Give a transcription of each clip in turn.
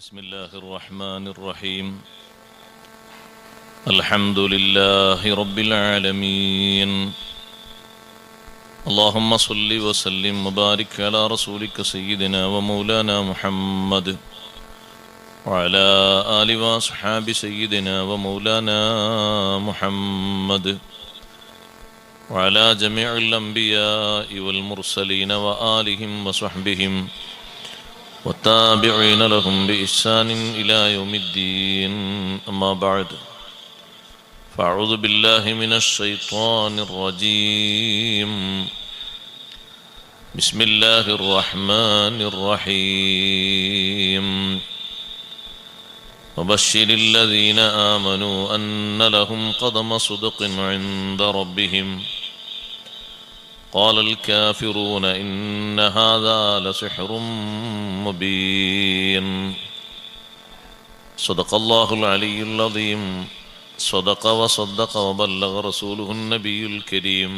بسم الله الرحمن الرحيم. الحمد لله رب العالمين. اللهم صل وسلم وبارك على رسولك سيدنا ومولانا محمد وعلى آل وأصحاب سيدنا ومولانا محمد وعلى جميع الأنبياء والمرسلين وآلهم وصحبهم والتابعين لهم بإحسان إلى يوم الدين. أما بعد، فأعوذ بالله من الشيطان الرجيم. بسم الله الرحمن الرحيم. وبشر الذين آمنوا أن لهم قدم صدق عند ربهم قال الكافرون إن هذا لسحر مبين. صدق الله العلي العظيم. صدق وصدق وبلغ رسوله النبي الكريم.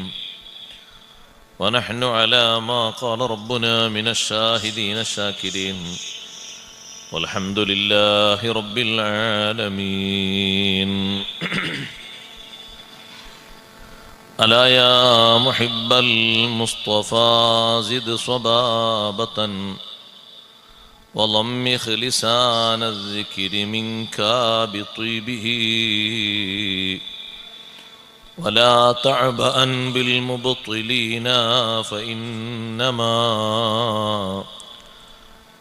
ونحن على ما قال ربنا من الشاهدين الشاكرين. والحمد لله رب العالمين. ألا يا محب المصطفى زد صبابة وضمخ لسان الذكر منك بطيبه ولا تعبأ بالمبطلين فإنما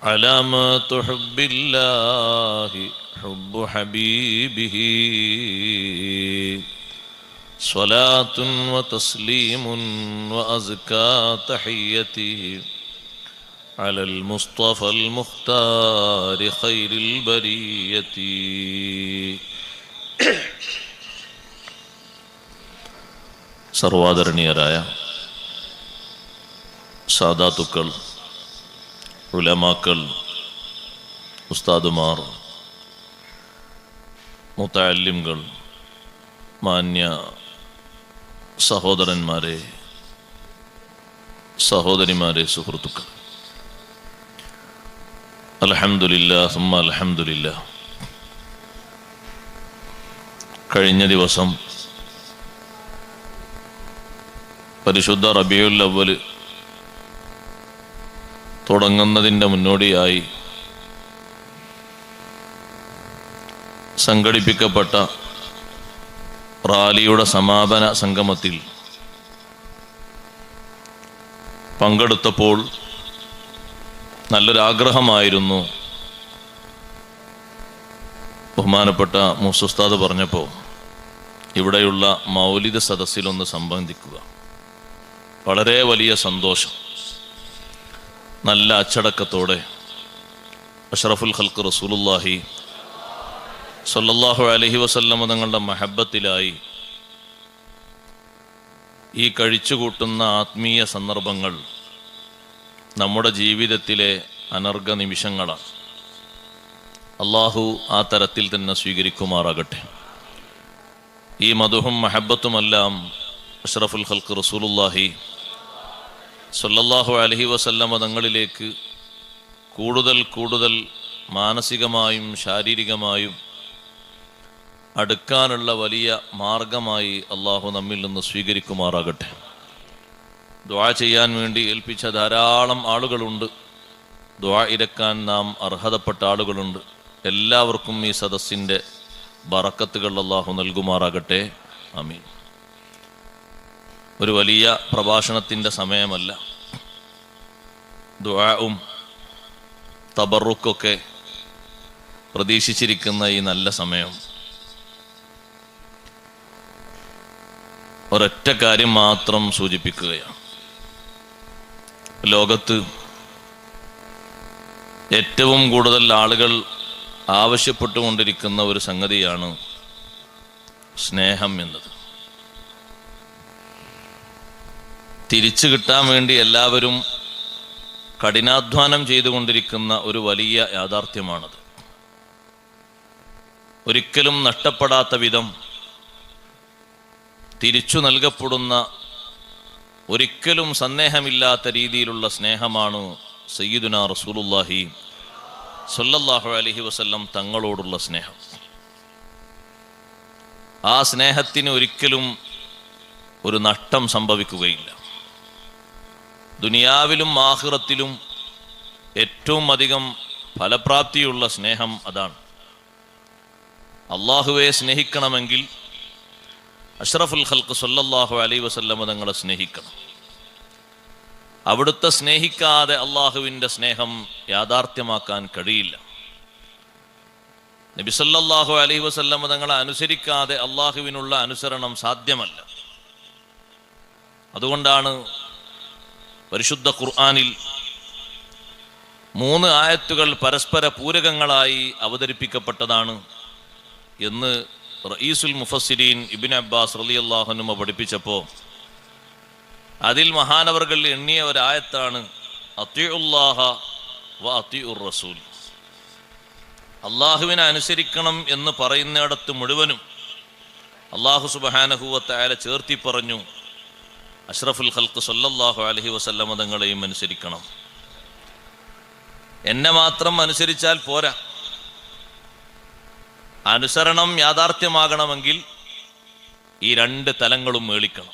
علامة حب الله حب حبيبه. صلاة وتسليم وأزكى تحيته على المصطفى المختار خير البرية. സർവാദരണീയരായ സാദാത്തുക്കൾ, ഉലമാക്കൾ, ഉസ്താദുമാർ, മുതഅല്ലിംകൾ, മാന്യ സഹോദരന്മാരെ, സഹോദരിമാരെ, സുഹൃത്തുക്കൾ, അൽഹംദുലില്ലാഹ് സുമ്മ അൽഹംദുലില്ലാഹ്. കഴിഞ്ഞ ദിവസം പരിശുദ്ധ റബീഉൽ അവ്വൽ തുടങ്ങുന്നതിൻ്റെ മുന്നോടിയായി സംഘടിപ്പിക്കപ്പെട്ട റാലിയുടെ സമാപന സംഗമത്തിൽ പങ്കെടുത്തപ്പോൾ നല്ലൊരാഗ്രഹമായിരുന്നു. ബഹുമാനപ്പെട്ട മൂസുസ്താദ് പറഞ്ഞപ്പോൾ ഇവിടെയുള്ള മൗലിദ് സദസ്സിലൊന്ന് സംബന്ധിക്കുക. വളരെ വലിയ സന്തോഷം. നല്ല അച്ചടക്കത്തോടെ അഷ്റഫുൽ ഖൽഖ് റസൂലുള്ളാഹി സല്ലല്ലാഹു അലൈഹി വസല്ലമ തങ്ങളുടെ മഹബത്തിലായി ഈ കഴിച്ചുകൂട്ടുന്ന ആത്മീയ സന്ദർഭങ്ങൾ നമ്മുടെ ജീവിതത്തിലെ അനർഘ നിമിഷങ്ങളാണ്. അള്ളാഹു ആ തരത്തിൽ തന്നെ സ്വീകരിക്കുമാറാകട്ടെ. ഈ മദുഹും മഹബത്തുമെല്ലാം അഷ്റഫുൽ ഖൽഖ് റസൂലുള്ളാഹി സല്ലല്ലാഹു അലൈഹി വസല്ലമ തങ്ങളിലേക്ക് കൂടുതൽ കൂടുതൽ മാനസികമായും ശാരീരികമായും അടുക്കാനുള്ള വലിയ മാർഗമായി അള്ളാഹു നമ്മിൽ നിന്ന് സ്വീകരിക്കുമാറാകട്ടെ. ദുആ ചെയ്യാൻ വേണ്ടി ഏൽപ്പിച്ച ധാരാളം ആളുകളുണ്ട്. ദുആ ഇരക്കാൻ നാം അർഹതപ്പെട്ട ആളുകളുണ്ട്. എല്ലാവർക്കും ഈ സദസ്സിൻ്റെ ബറക്കത്തുകൾ അള്ളാഹു നൽകുമാറാകട്ടെ. ആമീൻ. ഒരു വലിയ പ്രഭാഷണത്തിൻ്റെ സമയമല്ല. ദുആഉം തബറുക്കൊക്കെ പ്രതീക്ഷിച്ചിരിക്കുന്ന ഈ നല്ല സമയം ഒരൊറ്റ കാര്യം മാത്രം സൂചിപ്പിക്കുകയാണ്. ലോകത്ത് ഏറ്റവും കൂടുതൽ ആളുകൾ ആവശ്യപ്പെട്ടുകൊണ്ടിരിക്കുന്ന ഒരു സംഗതിയാണ് സ്നേഹം എന്നത്. തിരിച്ചു കിട്ടാൻ വേണ്ടി എല്ലാവരും കഠിനാധ്വാനം ചെയ്തുകൊണ്ടിരിക്കുന്ന ഒരു വലിയ യാഥാർത്ഥ്യമാണത്. ഒരിക്കലും നഷ്ടപ്പെടാത്ത വിധം തിരിച്ചു നൽകപ്പെടുന്ന, ഒരിക്കലും സന്ദേഹമില്ലാത്ത രീതിയിലുള്ള സ്നേഹമാണ് സയ്യിദുനാ റസൂലുള്ളാഹി സ്വല്ലല്ലാഹു അലൈഹി വസല്ലം തങ്ങളോടുള്ള സ്നേഹം. ആ സ്നേഹത്തിന് ഒരിക്കലും ഒരു നഷ്ടം സംഭവിക്കുകയില്ല. ദുനിയാവിലും ആഖിറത്തിലും ഏറ്റവും അധികം ഫലപ്രാപ്തിയുള്ള സ്നേഹം അതാണ്. അള്ളാഹുവെ സ്നേഹിക്കണമെങ്കിൽ അഷ്റഫുൽ ഖൽഖ് സ്വല്ലല്ലാഹു അലൈഹി വസല്ലം തങ്ങളെ സ്നേഹിക്കണം. അവിടുത്തെ സ്നേഹിക്കാതെ അള്ളാഹുവിൻ്റെ സ്നേഹം യാഥാർത്ഥ്യമാക്കാൻ കഴിയില്ല. നബി സല്ലല്ലാഹു അലൈഹി വസല്ലം തങ്ങളെ അനുസരിക്കാതെ അള്ളാഹുവിനുള്ള അനുസരണം സാധ്യമല്ല. അതുകൊണ്ടാണ് പരിശുദ്ധ ഖുർആനിൽ 3 ആയത്തുകൾ പരസ്പര പൂരകങ്ങളായി അവതരിപ്പിക്കപ്പെട്ടതാണ് എന്ന് റഈസുൽ മുഫസ്സിരീൻ ഇബ്നു അബ്ബാസ് റളിയല്ലാഹു അൻഹു പഠിപ്പിച്ചപ്പോൾ അതിൽ മഹാനവർകൾ എണ്ണിയ ഒരായത്താണ് അത്തിഉല്ലാഹ വ അത്തിഉർ റസൂൽ. അള്ളാഹുവിനെ അനുസരിക്കണം എന്ന് പറയുന്നിടത്ത് മുഴുവനും അള്ളാഹു സുബ്ഹാനഹു വ തആല ചേർത്തി പറഞ്ഞു അഷ്റഫുൽ ഖൽഖ് സ്വല്ലല്ലാഹു അലൈഹി വസല്ലം തങ്ങളെയും അനുസരിക്കണം. എന്നെ മാത്രം അനുസരിച്ചാൽ പോരാ. അനുസരണം യാഥാർത്ഥ്യമാകണമെങ്കിൽ ഈ 2 തലങ്ങളും മേളിക്കണം.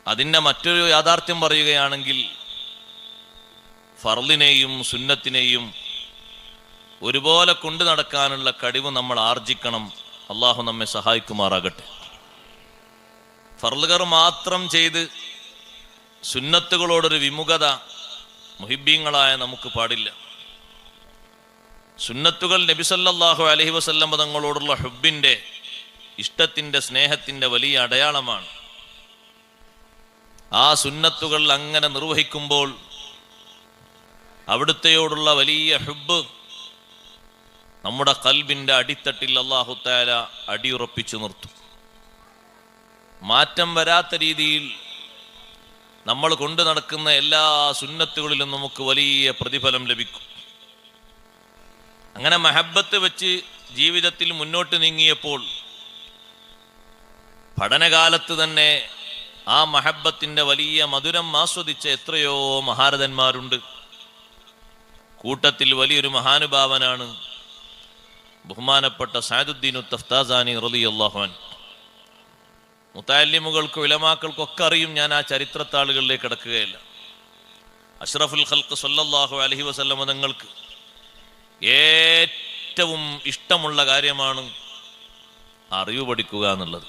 അതിൻ്റെ മറ്റൊരു യാഥാർത്ഥ്യം പറയുകയാണെങ്കിൽ ഫർളിനെയും സുന്നത്തിനെയും ഒരുപോലെ കൊണ്ടു നടക്കാനുള്ള കഴിവ് നമ്മൾ ആർജിക്കണം. അള്ളാഹു നമ്മെ സഹായിക്കുമാറാകട്ടെ. ഫർളുകൾ മാത്രം ചെയ്ത് സുന്നത്തുകളോടൊരു വിമുഖത മുഹിബ്ബീങ്ങളായ നമുക്ക് പാടില്ല. സുന്നത്തുകൾ നബി സല്ലല്ലാഹു അലൈഹി വസല്ലം തങ്ങളോടുള്ള ഹുബ്ബിൻ്റെ, ഇഷ്ടത്തിൻ്റെ, സ്നേഹത്തിൻ്റെ വലിയ അടയാളമാണ്. ആ സുന്നത്തുകൾ അങ്ങനെ നിർവഹിക്കുമ്പോൾ അവിടുത്തെയോടുള്ള വലിയ ഹുബ്ബ് നമ്മുടെ ഖൽബിൻ്റെ അടിത്തട്ടിൽ അല്ലാഹു തആല അടിയുറപ്പിച്ചു നിർത്തും. മാറ്റം വരാത്ത രീതിയിൽ നമ്മൾ കൊണ്ടു നടക്കുന്ന എല്ലാ സുന്നത്തുകളിലും നമുക്ക് വലിയ പ്രതിഫലം ലഭിക്കും. അങ്ങനെ മഹബ്ബത്ത് വെച്ച് ജീവിതത്തിൽ മുന്നോട്ട് നീങ്ങിയപ്പോൾ പഠനകാലത്ത് തന്നെ ആ മഹബ്ബത്തിൻ്റെ വലിയ മധുരം ആസ്വദിച്ച എത്രയോ മഹാരഥന്മാരുണ്ട്. കൂട്ടത്തിൽ വലിയൊരു മഹാനുഭാവനാണ് ബഹുമാനപ്പെട്ട സഅദുദ്ദീൻ തഫ്താസാനി റളിയല്ലാഹു അൻഹു. മുതഅല്ലിമുകൾക്കും ഉലമാക്കൾക്കൊക്കെ അറിയും, ഞാൻ ആ ചരിത്രത്താളുകളിലേക്ക് കടക്കുകയില്ല. അഷ്റഫുൽ ഖൽഖ് സ്വല്ലല്ലാഹു അലൈഹി വസല്ലം തങ്ങൾക്ക് ഏറ്റവും ഇഷ്ടമുള്ള കാര്യമാണ് അറിവ് പഠിക്കുക എന്നുള്ളത്.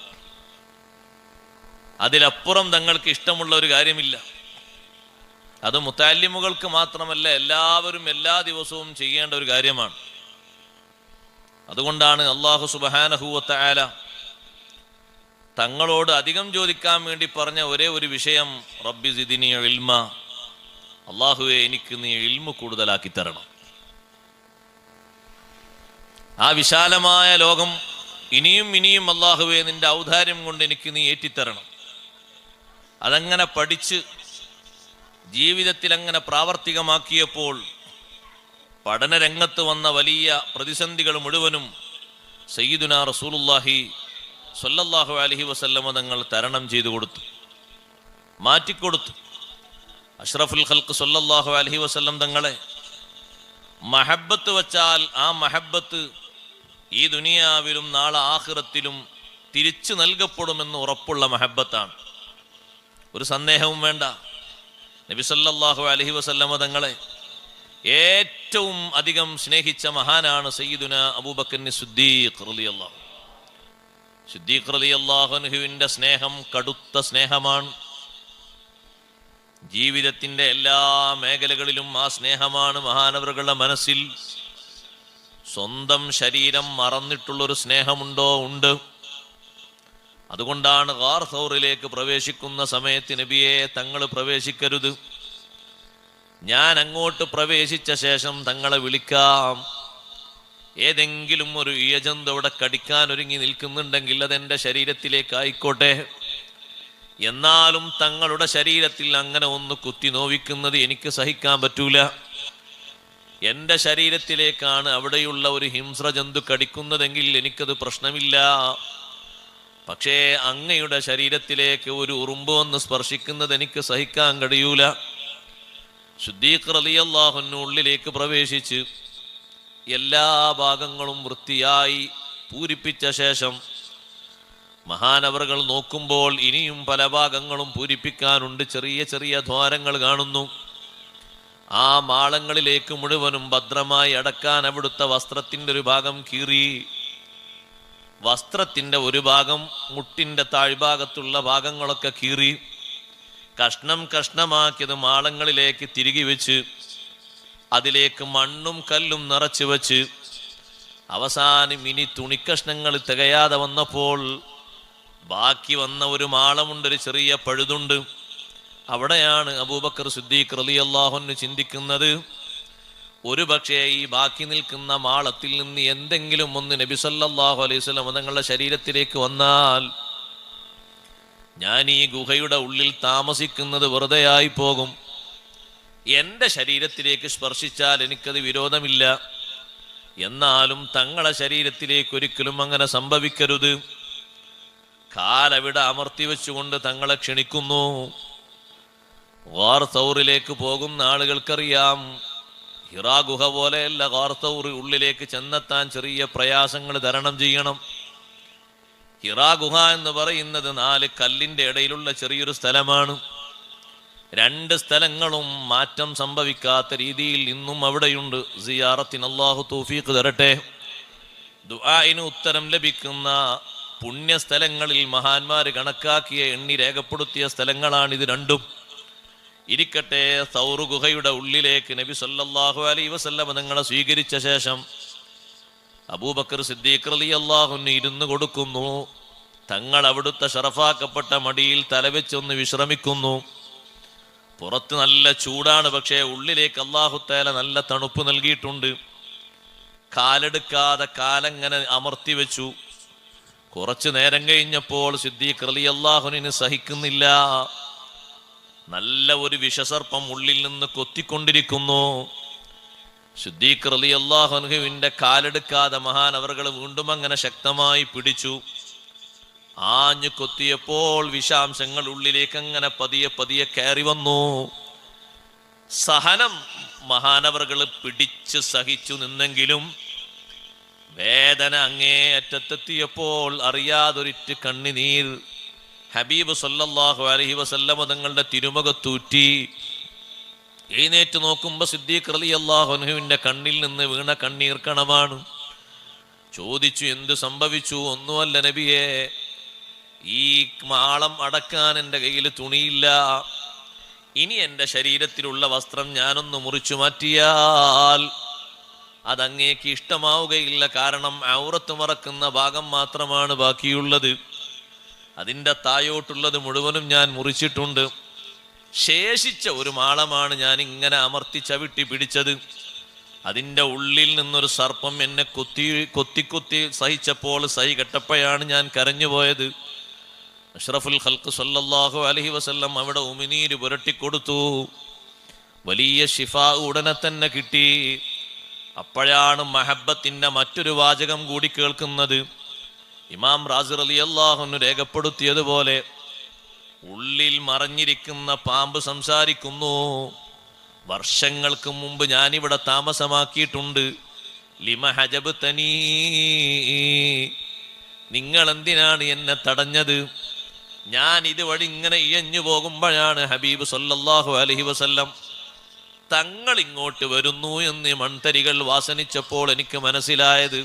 അതിലപ്പുറം തങ്ങൾക്ക് ഇഷ്ടമുള്ള ഒരു കാര്യമില്ല. അത് മുതഅല്ലിമുകൾക്ക് മാത്രമല്ല, എല്ലാവരും എല്ലാ ദിവസവും ചെയ്യേണ്ട ഒരു കാര്യമാണ്. അതുകൊണ്ടാണ് അല്ലാഹു സുബ്ഹാനഹു വ തആല തങ്ങളോട് അധികം ചോദിക്കാൻ വേണ്ടി പറഞ്ഞ ഒരേ ഒരു വിഷയം റബ്ബി സിദ്നി ഇൽമ, അല്ലാഹുവേ എനിക്ക് നീ ഇൽമു കൂടുതലാക്കി തരണം. ആ വിശാലമായ ലോകം ഇനിയും ഇനിയും അല്ലാഹുവേ നിന്റെ ഔദാര്യം കൊണ്ട് എനിക്ക് നീ ഏറ്റിത്തരണം. അതങ്ങനെ പഠിച്ച് ജീവിതത്തിൽ അങ്ങനെ പ്രാവർത്തികമാക്കിയപ്പോൾ പഠനരംഗത്ത് വന്ന വലിയ പ്രതിസന്ധികൾ മുഴുവനും സയ്യിദുനാ റസൂലുള്ളാഹി സ്വല്ലല്ലാഹു അലൈഹി വസല്ലമ തങ്ങൾ തരണം ചെയ്തു കൊടുത്തു, മാറ്റിക്കൊടുത്തു. അഷ്റഫുൽ ഖൽഖ് സ്വല്ലല്ലാഹു അലൈഹി വസല്ലം തങ്ങളെ മഹബ്ബത്ത് വച്ചാൽ ആ മഹബ്ബത്ത് ഈ ദുനിയാവിലും നാളെ ആഖിറത്തിലും തിരിച്ചു നൽകപ്പെടുമെന്ന് ഉറപ്പുള്ള മഹബ്ബത്താണ്. ഒരു സന്ദേഹവും വേണ്ട. നബി സല്ലല്ലാഹു അലൈഹി വസല്ലമ തങ്ങളെ ഏറ്റവും അധികം സ്നേഹിച്ച മഹാനാണ് സയ്യിദുന അബൂബക്കർ സിദ്ദീഖ് റളിയല്ലാഹു. സിദ്ദീഖ് റളിയല്ലാഹു അൻഹുവിന്റെ സ്നേഹം കടുത്ത സ്നേഹമാണ്. ജീവിതത്തിന്റെ എല്ലാ മേഖലകളിലും ആ സ്നേഹമാണ് മഹാനവറുകളുടെ മനസ്സിൽ. സ്വന്തം ശരീരം മറന്നിട്ടുള്ളൊരു സ്നേഹമുണ്ടോ? ഉണ്ട്. അതുകൊണ്ടാണ് ഗാർ സൗറിലേക്ക് പ്രവേശിക്കുന്ന സമയത്ത് നബിയെ തങ്ങൾ പ്രവേശിക്കരുത്, ഞാൻ അങ്ങോട്ട് പ്രവേശിച്ച ശേഷം തങ്ങളെ വിളിക്കാം. ഏതെങ്കിലും ഒരു ഇഴജന്തു അവിടെ കടിക്കാൻ ഒരുങ്ങി നിൽക്കുന്നുണ്ടെങ്കിൽ അതെൻ്റെ ശരീരത്തിലേക്ക് ആയിക്കോട്ടെ, എന്നാലും തങ്ങളുടെ ശരീരത്തിൽ അങ്ങനെ ഒന്ന് കുത്തി നോവിക്കുന്നത് എനിക്ക് സഹിക്കാൻ പറ്റൂല. എൻ്റെ ശരീരത്തിലേക്കാണ് അവിടെയുള്ള ഒരു ഹിംസ്ര ജന്തു കടിക്കുന്നതെങ്കിൽ എനിക്കത് പ്രശ്നമില്ല. പക്ഷേ അങ്ങയുടെ ശരീരത്തിലേക്ക് ഒരു ഉറുമ്പ് വന്ന് സ്പർശിക്കുന്നത് എനിക്ക് സഹിക്കാൻ കഴിയൂല. സിദ്ദീഖ് റളിയല്ലാഹു അൻഹു ഉള്ളിലേക്ക് പ്രവേശിച്ച് എല്ലാ ഭാഗങ്ങളും വൃത്തിയായി പൂരിപ്പിച്ച ശേഷം മഹാനവറുകൾ നോക്കുമ്പോൾ ഇനിയും പല ഭാഗങ്ങളും പൂരിപ്പിക്കാനുണ്ട്. ചെറിയ ചെറിയ ദ്വാരങ്ങൾ കാണുന്നു. ആ മാളങ്ങളിലേക്ക് മുഴുവനും ഭദ്രമായി അടക്കാൻ അവിടുത്തെ വസ്ത്രത്തിൻ്റെ ഒരു ഭാഗം കീറി. വസ്ത്രത്തിൻ്റെ ഒരു ഭാഗം, മുട്ടിൻ്റെ താഴ്ഭാഗത്തുള്ള ഭാഗങ്ങളൊക്കെ കീറി കഷ്ണം കഷ്ണമാക്കിയത് മാളങ്ങളിലേക്ക് തിരികെ വെച്ച് അതിലേക്ക് മണ്ണും കല്ലും നിറച്ചു വെച്ച് അവസാനം ഇനി തുണിക്കഷ്ണങ്ങൾ തികയാതെ വന്നപ്പോൾ ബാക്കി വന്ന ഒരു മാളമുണ്ട്, ഒരു ചെറിയ പഴുതുണ്ട്. അവിടെയാണ് അബൂബക്കർ സിദ്ദീഖ് റളിയല്ലാഹു അൻഹു ചിന്തിക്കുന്നത്, ഒരു പക്ഷേ ഈ ബാക്കി നിൽക്കുന്ന മാളത്തിൽ നിന്ന് എന്തെങ്കിലും ഒന്ന് നബി സല്ലല്ലാഹു അലൈഹി വസല്ലം തങ്ങളുടെ ശരീരത്തിലേക്ക് വന്നാൽ ഞാൻ ഈ ഗുഹയുടെ ഉള്ളിൽ താമസിക്കുന്നത് വെറുതെയായി പോകും. എൻ്റെ ശരീരത്തിലേക്ക് സ്പർശിച്ചാൽ എനിക്കത് വിരോധമില്ല, എന്നാലും തങ്ങളുടെ ശരീരത്തിലേക്ക് ഒരിക്കലും അങ്ങനെ സംഭവിക്കരുത്. കാലവിടെ അമർത്തി വെച്ചുകൊണ്ട് തങ്ങളെ ക്ഷണിക്കുന്നു. ഗാർ തൗറിലേക്ക് പോകുന്ന ആളുകൾക്കറിയാം, ഹിറാ ഗുഹ പോലെയല്ല ഗാർ തൗർ. ഉള്ളിലേക്ക് ചെന്നെത്താൻ ചെറിയ പ്രയാസങ്ങൾ തരണം ചെയ്യണം. ഹിറാ ഗുഹ എന്ന് പറയുന്നത് 4 കല്ലിൻ്റെ ഇടയിലുള്ള ചെറിയൊരു സ്ഥലമാണ്. 2 സ്ഥലങ്ങളും മാറ്റം സംഭവിക്കാത്ത രീതിയിൽ ഇന്നും അവിടെയുണ്ട്. സിയാറത്തിന് അല്ലാഹു തൗഫീഖ് തരട്ടെ. ദുആഇന് ഉത്തരം ലഭിക്കുന്ന പുണ്യസ്ഥലങ്ങളിൽ മഹാന്മാർ കണക്കാക്കിയ എണ്ണി രേഖപ്പെടുത്തിയ സ്ഥലങ്ങളാണിത് രണ്ടും. ഇരിക്കട്ടെ, സൗർ ഗുഹയുടെ ഉള്ളിലേക്ക് നബി സല്ലല്ലാഹു അലൈഹി വസല്ലം തങ്ങളെ സ്വീകരിച്ച ശേഷം അബൂബക്കർ സിദ്ദീഖ് റളിയല്ലാഹു അൻഹു ഇരുന്ന് കൊടുക്കുന്നു. തങ്ങൾ അവിടുത്തെ ഷറഫാക്കപ്പെട്ട മടിയിൽ തലവെച്ചൊന്ന് വിശ്രമിക്കുന്നു. പുറത്ത് നല്ല ചൂടാണ്, പക്ഷേ ഉള്ളിലേക്ക് അല്ലാഹു തആല നല്ല തണുപ്പ് നൽകിയിട്ടുണ്ട്. കാലെടുക്കാതെ കാലങ്ങനെ അമർത്തി വെച്ചു. കുറച്ചു നേരം കഴിഞ്ഞപ്പോൾ സിദ്ദീഖ് റളിയല്ലാഹു അൻഹു സഹിക്കുന്നില്ല. നല്ല ഒരു വിഷസർപ്പം ഉള്ളിൽ നിന്ന് കൊത്തിക്കൊണ്ടിരിക്കുന്നു. സിദ്ദീഖ് റളിയല്ലാഹു അൻഹുവിന്റെ കാലെടുക്കാതെ മഹാനവറുകൾ വീണ്ടും അങ്ങനെ ശക്തമായി പിടിച്ചു. ആഞ്ഞു കൊത്തിയപ്പോൾ വിഷാംശങ്ങൾ ഉള്ളിലേക്ക് അങ്ങനെ പതിയെ പതിയെ കയറി വന്നു. സഹനം മഹാനവറുകൾ പിടിച്ച് സഹിച്ചു നിന്നെങ്കിലും വേദന അങ്ങേ അറ്റത്തെത്തിയപ്പോൾ അറിയാതൊരിറ്റ് കണ്ണുനീർ ഹബീബ് സല്ലല്ലാഹു അലൈഹി വസല്ലം തങ്ങളുടെ തിരുമുഖത്തൂറ്റി. എഴുന്നേറ്റ് നോക്കുമ്പോൾ സിദ്ദീഖ് റളിയല്ലാഹു അൻഹുവിന്റെ കണ്ണിൽ നിന്ന് വീണ കണ്ണീർ കണമാണ്. ചോദിച്ചു, എന്ത് സംഭവിച്ചു? ഒന്നുമല്ല നബിയെ, ഈ മാളം അടക്കാൻ എൻ്റെ കയ്യിൽ തുണിയില്ല. ഇനി എൻ്റെ ശരീരത്തിലുള്ള വസ്ത്രം ഞാനൊന്ന് മുറിച്ചു മാറ്റിയാൽ അതങ്ങേക്ക് ഇഷ്ടമാവുകയില്ല. കാരണം ഔറത്ത് മറക്കുന്ന ഭാഗം മാത്രമാണ് ബാക്കിയുള്ളത്. അതിൻ്റെ തായോട്ടുള്ളത് മുഴുവനും ഞാൻ മുറിച്ചിട്ടുണ്ട്. ശേഷിച്ച ഒരു മാളമാണ് ഞാൻ ഇങ്ങനെ അമർത്തി ചവിട്ടി പിടിച്ചത്. അതിൻ്റെ ഉള്ളിൽ നിന്നൊരു സർപ്പം എന്നെ കൊത്തി സഹിച്ചപ്പോൾ സഹി കെട്ടപ്പോഴാണ് ഞാൻ കരഞ്ഞുപോയത്. അഷ്റഫുൽ ഖൽഖ് സല്ലല്ലാഹു അലൈഹി വസല്ലം അവിടെ ഉമിനീര് പുരട്ടിക്കൊടുത്തു. വലിയ ശിഫാ ഉടനെ തന്നെ കിട്ടി. അപ്പോഴാണ് മഹബത്തിന്റെ മറ്റൊരു വാചകം കൂടി കേൾക്കുന്നത്. ഇമാം റാസി റളിയല്ലാഹു അൻഹു രേഖപ്പെടുത്തിയതുപോലെ ഉള്ളിൽ മറഞ്ഞിരിക്കുന്ന പാമ്പ് സംസാരിക്കുന്നു. വർഷങ്ങൾക്ക് മുമ്പ് ഞാനിവിടെ താമസമാക്കിയിട്ടുണ്ട്. ലിമ ഹജബ്തനീ, നിങ്ങൾ എന്തിനാണ് എന്നെ തടഞ്ഞത്? ഞാൻ ഇതുവഴി ഇങ്ങനെ ഇഴഞ്ഞു പോകുമ്പോഴാണ് ഹബീബ് സല്ലല്ലാഹു അലൈഹി വസല്ലം തങ്ങൾ ഇങ്ങോട്ട് വരുന്നു എന്ന് മൺതരികൾ വാസനിച്ചപ്പോൾ എനിക്ക് മനസ്സിലായത്.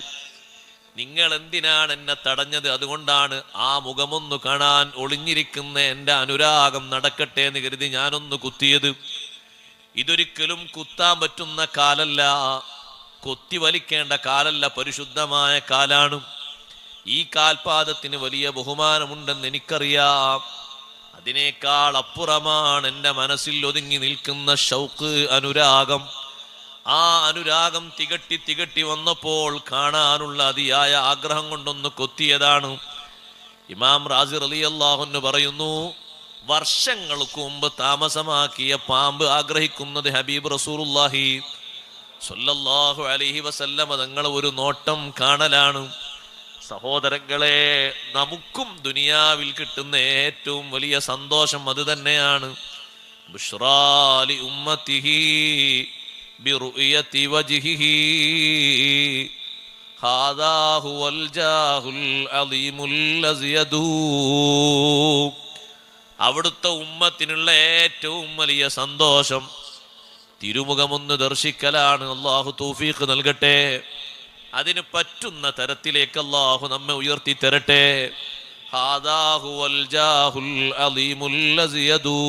നിങ്ങൾ എന്തിനാണ് എന്നെ തടഞ്ഞത്? അതുകൊണ്ടാണ് ആ മുഖമൊന്നു കാണാൻ ഒളിഞ്ഞിരിക്കുന്ന എൻ്റെ അനുരാഗം നടക്കട്ടെ എന്ന് കരുതി ഞാനൊന്ന് കുത്തിയത്. ഇതൊരിക്കലും കുത്താൻ പറ്റുന്ന കാലല്ല, കൊത്തി വലിക്കേണ്ട കാലല്ല, പരിശുദ്ധമായ കാലാണ്. ഈ കാൽപാദത്തിന് വലിയ ബഹുമാനമുണ്ടെന്ന് എനിക്കറിയാം. അതിനേക്കാൾ അപ്പുറമാണ് എൻ്റെ മനസ്സിൽ ഒതുങ്ങി നിൽക്കുന്ന ഷൗക്ക്, അനുരാഗം. ആ അനുരാഗം തികട്ടി വന്നപ്പോൾ കാണാനുള്ള അതിയായ ആഗ്രഹം കൊണ്ടൊന്ന് കൊത്തിയതാണ്. ഇമാം റാസി റളിയല്ലാഹു അൻഹു പറയുന്നു, വർഷങ്ങൾക്ക് മുമ്പ് താമസമാക്കിയ പാമ്പ് ആഗ്രഹിക്കുന്നത് ഹബീബ് റസൂലുള്ളാഹി സ്വല്ലല്ലാഹു അലൈഹി വസല്ലം തങ്ങൾ ഒരു നോട്ടം കാണലാണ്. സഹോദരങ്ങളെ, നമുക്കും ദുനിയാവിൽ കിട്ടുന്ന ഏറ്റവും വലിയ സന്തോഷം അത് തന്നെയാണ്. ബുശ്റാ ലി ഉമ്മത്തിഹി ബിറുയതി വജ്ഹിഹി ഹാദാ ഹുവൽ ജാഹുൽ അലീമുൽ അസ്യദു. അവിടുത്തെ ഉമ്മത്തിനുള്ള ഏറ്റവും വലിയ സന്തോഷം തിരുമുഖമൊന്ന് ദർശിക്കലാണ്. അല്ലാഹു തൗഫീഖ് നൽകട്ടെ. അതിന് പറ്റുന്ന തരത്തിലേക്ക് അല്ലാഹു നമ്മെ ഉയർത്തി തരട്ടെ. ഹാദാ ഹുവൽ ജാഹുൽ അലീമുൽ അസ്യദു.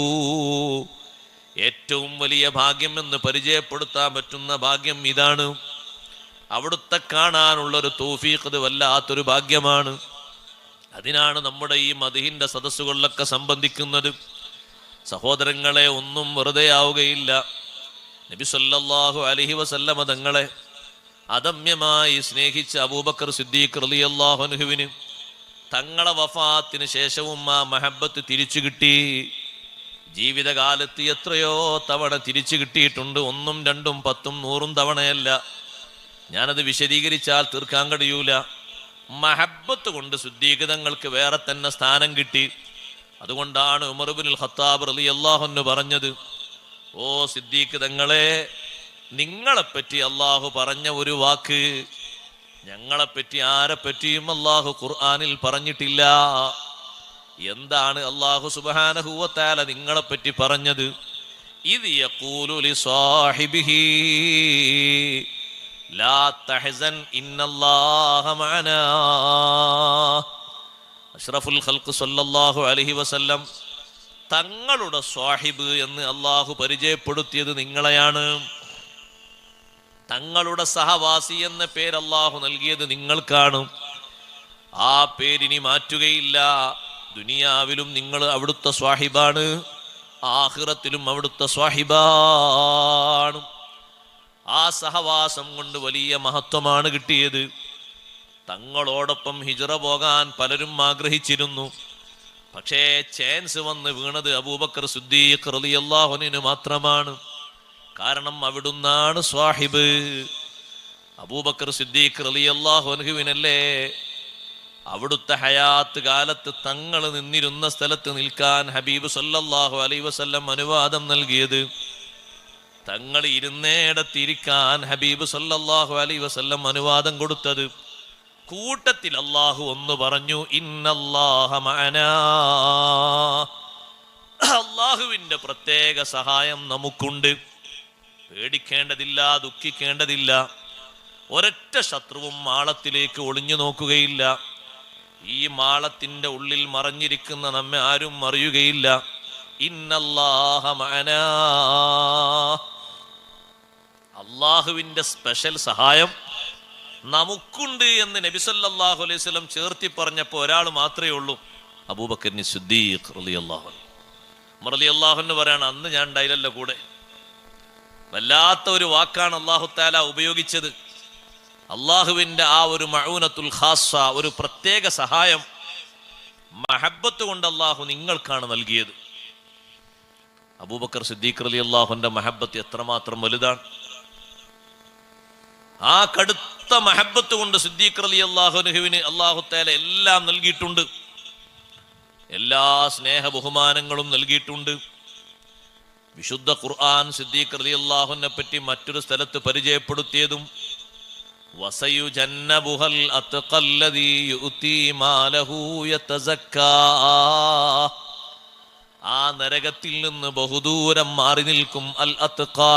ഏറ്റവും വലിയ ഭാഗ്യം എന്ന് പരിചയപ്പെടുത്താൻ പറ്റുന്ന ഭാഗ്യം ഇതാണ്. അവിടുത്തെ കാണാനുള്ളൊരു തൗഫീഖ്, ഇത് വല്ലാത്തൊരു ഭാഗ്യമാണ്. അതിനാണ് നമ്മുടെ ഈ മദ്ഹിന്റെ സദസ്സുകളിലൊക്കെ സംബന്ധിക്കുന്നത്. സഹോദരങ്ങളെ, ഒന്നും വെറുതെ ആവുകയില്ല. നബി സല്ലല്ലാഹു അലൈഹി വസല്ലമ തങ്ങളെ അദമ്യമായി സ്നേഹിച്ച അബൂബക്കർ സിദ്ദീഖ് റളിയല്ലാഹു അൻഹുവിന് തങ്ങളെ വഫാത്തിന് ശേഷവും ആ മഹബത്ത് തിരിച്ചു കിട്ടി. ജീവിതകാലത്ത് എത്രയോ തവണ തിരിച്ചു കിട്ടിയിട്ടുണ്ട്. 1, 2, 10, 100 തവണയല്ല. ഞാനത് വിശദീകരിച്ചാൽ തീർക്കാൻ കഴിയൂല. മഹബത്ത് കൊണ്ട് സിദ്ദീഖ് തങ്ങൾക്ക് വേറെ തന്നെ സ്ഥാനം കിട്ടി. അതുകൊണ്ടാണ് ഉമർ ഇബ്നുൽ ഖത്താബ് റളിയല്ലാഹു അൻഹു പറഞ്ഞത്, ഓ സിദ്ദീഖ് തങ്ങളെ, നിങ്ങളെപ്പറ്റി അള്ളാഹു പറഞ്ഞ ഒരു വാക്ക് ഞങ്ങളെപ്പറ്റി ആരെപ്പറ്റിയും അള്ളാഹു ഖുർആനിൽ പറഞ്ഞിട്ടില്ല. എന്താണ് അള്ളാഹു സുബ്ഹാനഹു വ തആല നിങ്ങളെപ്പറ്റി പറഞ്ഞത്? ഇദ് യഖൂലു ലിസാഹിബിഹി ലാ തഹ്സൻ ഇന്നല്ലാഹ മഅനാ. അഷ്റഫുൽ ഖൽഖ് സല്ലല്ലാഹു അലൈഹി വസല്ലം തങ്ങളുടെ സ്വാഹിബ് എന്ന് അള്ളാഹു പരിചയപ്പെടുത്തിയത് നിങ്ങളെയാണ്. തങ്ങളുടെ സഹവാസി എന്ന പേര് അള്ളാഹു നൽകിയത് നിങ്ങൾക്കാണ്. ആ പേരിനി മാറ്റുകയില്ല. ദുനിയാവിലും നിങ്ങൾ അവിടുത്തെ സ്വാഹിബാണ്, ആഖിറത്തിലും അവിടുത്തെ സ്വാഹിബാണ്. ആ സഹവാസം കൊണ്ട് വലിയ മഹത്വമാണ് കിട്ടിയത്. തങ്ങളോടൊപ്പം ഹിജ്റ പോകാൻ പലരും ആഗ്രഹിച്ചിരുന്നു. പക്ഷേ ചാൻസ് വന്ന് വീണത് അബൂബക്കർ സിദ്ദീഖ് റളിയല്ലാഹു അൻഹു മാത്രമാണ്. കാരണം അവിടുന്നാണ് സ്വാഹിബ്. അബൂബക്കർ സിദ്ദീഖ് റളിയല്ലാഹു അൻഹുവിനല്ലേ അവിടുത്തെ ഹയാത്ത് കാലത്ത് തങ്ങൾ നിന്നിരുന്ന സ്ഥലത്ത് നിൽക്കാൻ ഹബീബ് സല്ലല്ലാഹു അലൈഹി വസല്ലം അനുവാദം നൽകിയത്. തങ്ങൾ ഇരുന്നേടത്തിരിക്കാൻ ഹബീബ് സല്ലല്ലാഹു അലൈഹി വസല്ലം അനുവാദം കൊടുത്തത്. കൂട്ടത്തിൽ അള്ളാഹു ഒന്ന് പറഞ്ഞു, ഇന്നല്ലാഹ മഅനാ. അള്ളാഹുവിന്റെ പ്രത്യേക സഹായം നമുക്കുണ്ട്. പേടിക്കേണ്ടതില്ല, ദുഃഖിക്കേണ്ടതില്ല. ഒരൊറ്റ ശത്രുവും മാളത്തിലേക്ക് ഒളിഞ്ഞു നോക്കുകയില്ല. ഈ മാളത്തിന്റെ ഉള്ളിൽ മറഞ്ഞിരിക്കുന്ന നമ്മെ ആരും അറിയുകയില്ല. ഇന്നല്ലാഹ മഅനാ. അള്ളാഹുവിന്റെ സ്പെഷ്യൽ സഹായം നമുക്കുണ്ട് എന്ന് നബി സല്ലല്ലാഹു അലൈഹി വസല്ലം ചേർത്തി പറഞ്ഞപ്പോൾ ഒരാൾ മാത്രമേ ഉള്ളൂ, അബൂബക്കർ സിദ്ദീഖ് റളിയല്ലാഹു അൻഹു. ഉമർ റളിയല്ലാഹു അൻഹു പറയാണ്, അന്ന് ഞാൻ ഉണ്ടായില്ലല്ലോ കൂടെ. വല്ലാത്ത ഒരു വാക്കാണ് അല്ലാഹു തആല ഉപയോഗിച്ചത്. അള്ളാഹുവിന്റെ ആ ഒരു മഊനത്തുൽ ഖാസ്സ, ഒരു പ്രത്യേക സഹായം മഹബത്ത് കൊണ്ട് അള്ളാഹു നിങ്ങൾക്കാണ് നൽകിയത്. അബൂബക്കർ സിദ്ദീഖ് റളിയല്ലാഹുവിന്റെ മഹബത്ത് എത്രമാത്രം വലുതാണ്. ആ കടുത്ത മഹബത്ത് കൊണ്ട് സിദ്ദീഖ് റളിയല്ലാഹു അൻഹുവിന് അല്ലാഹു തആല എല്ലാം നൽകിയിട്ടുണ്ട്. എല്ലാ സ്നേഹ ബഹുമാനങ്ങളും നൽകിയിട്ടുണ്ട്. വിശുദ്ധ ഖുർആൻ സിദ്ദീഖ് റളിയല്ലാഹുവിനെ പറ്റി മറ്റൊരു സ്ഥലത്ത് പരിചയപ്പെടുത്തിയതും വസയുജന്നബുഹൽ അത്ഖല്ലദീ യുഅതി മാലഹു യതസക്കാ. ആ നരകത്തിൽ നിന്ന് ബഹുദൂരം മാറി നിൽക്കും അൽ അത്ഖാ,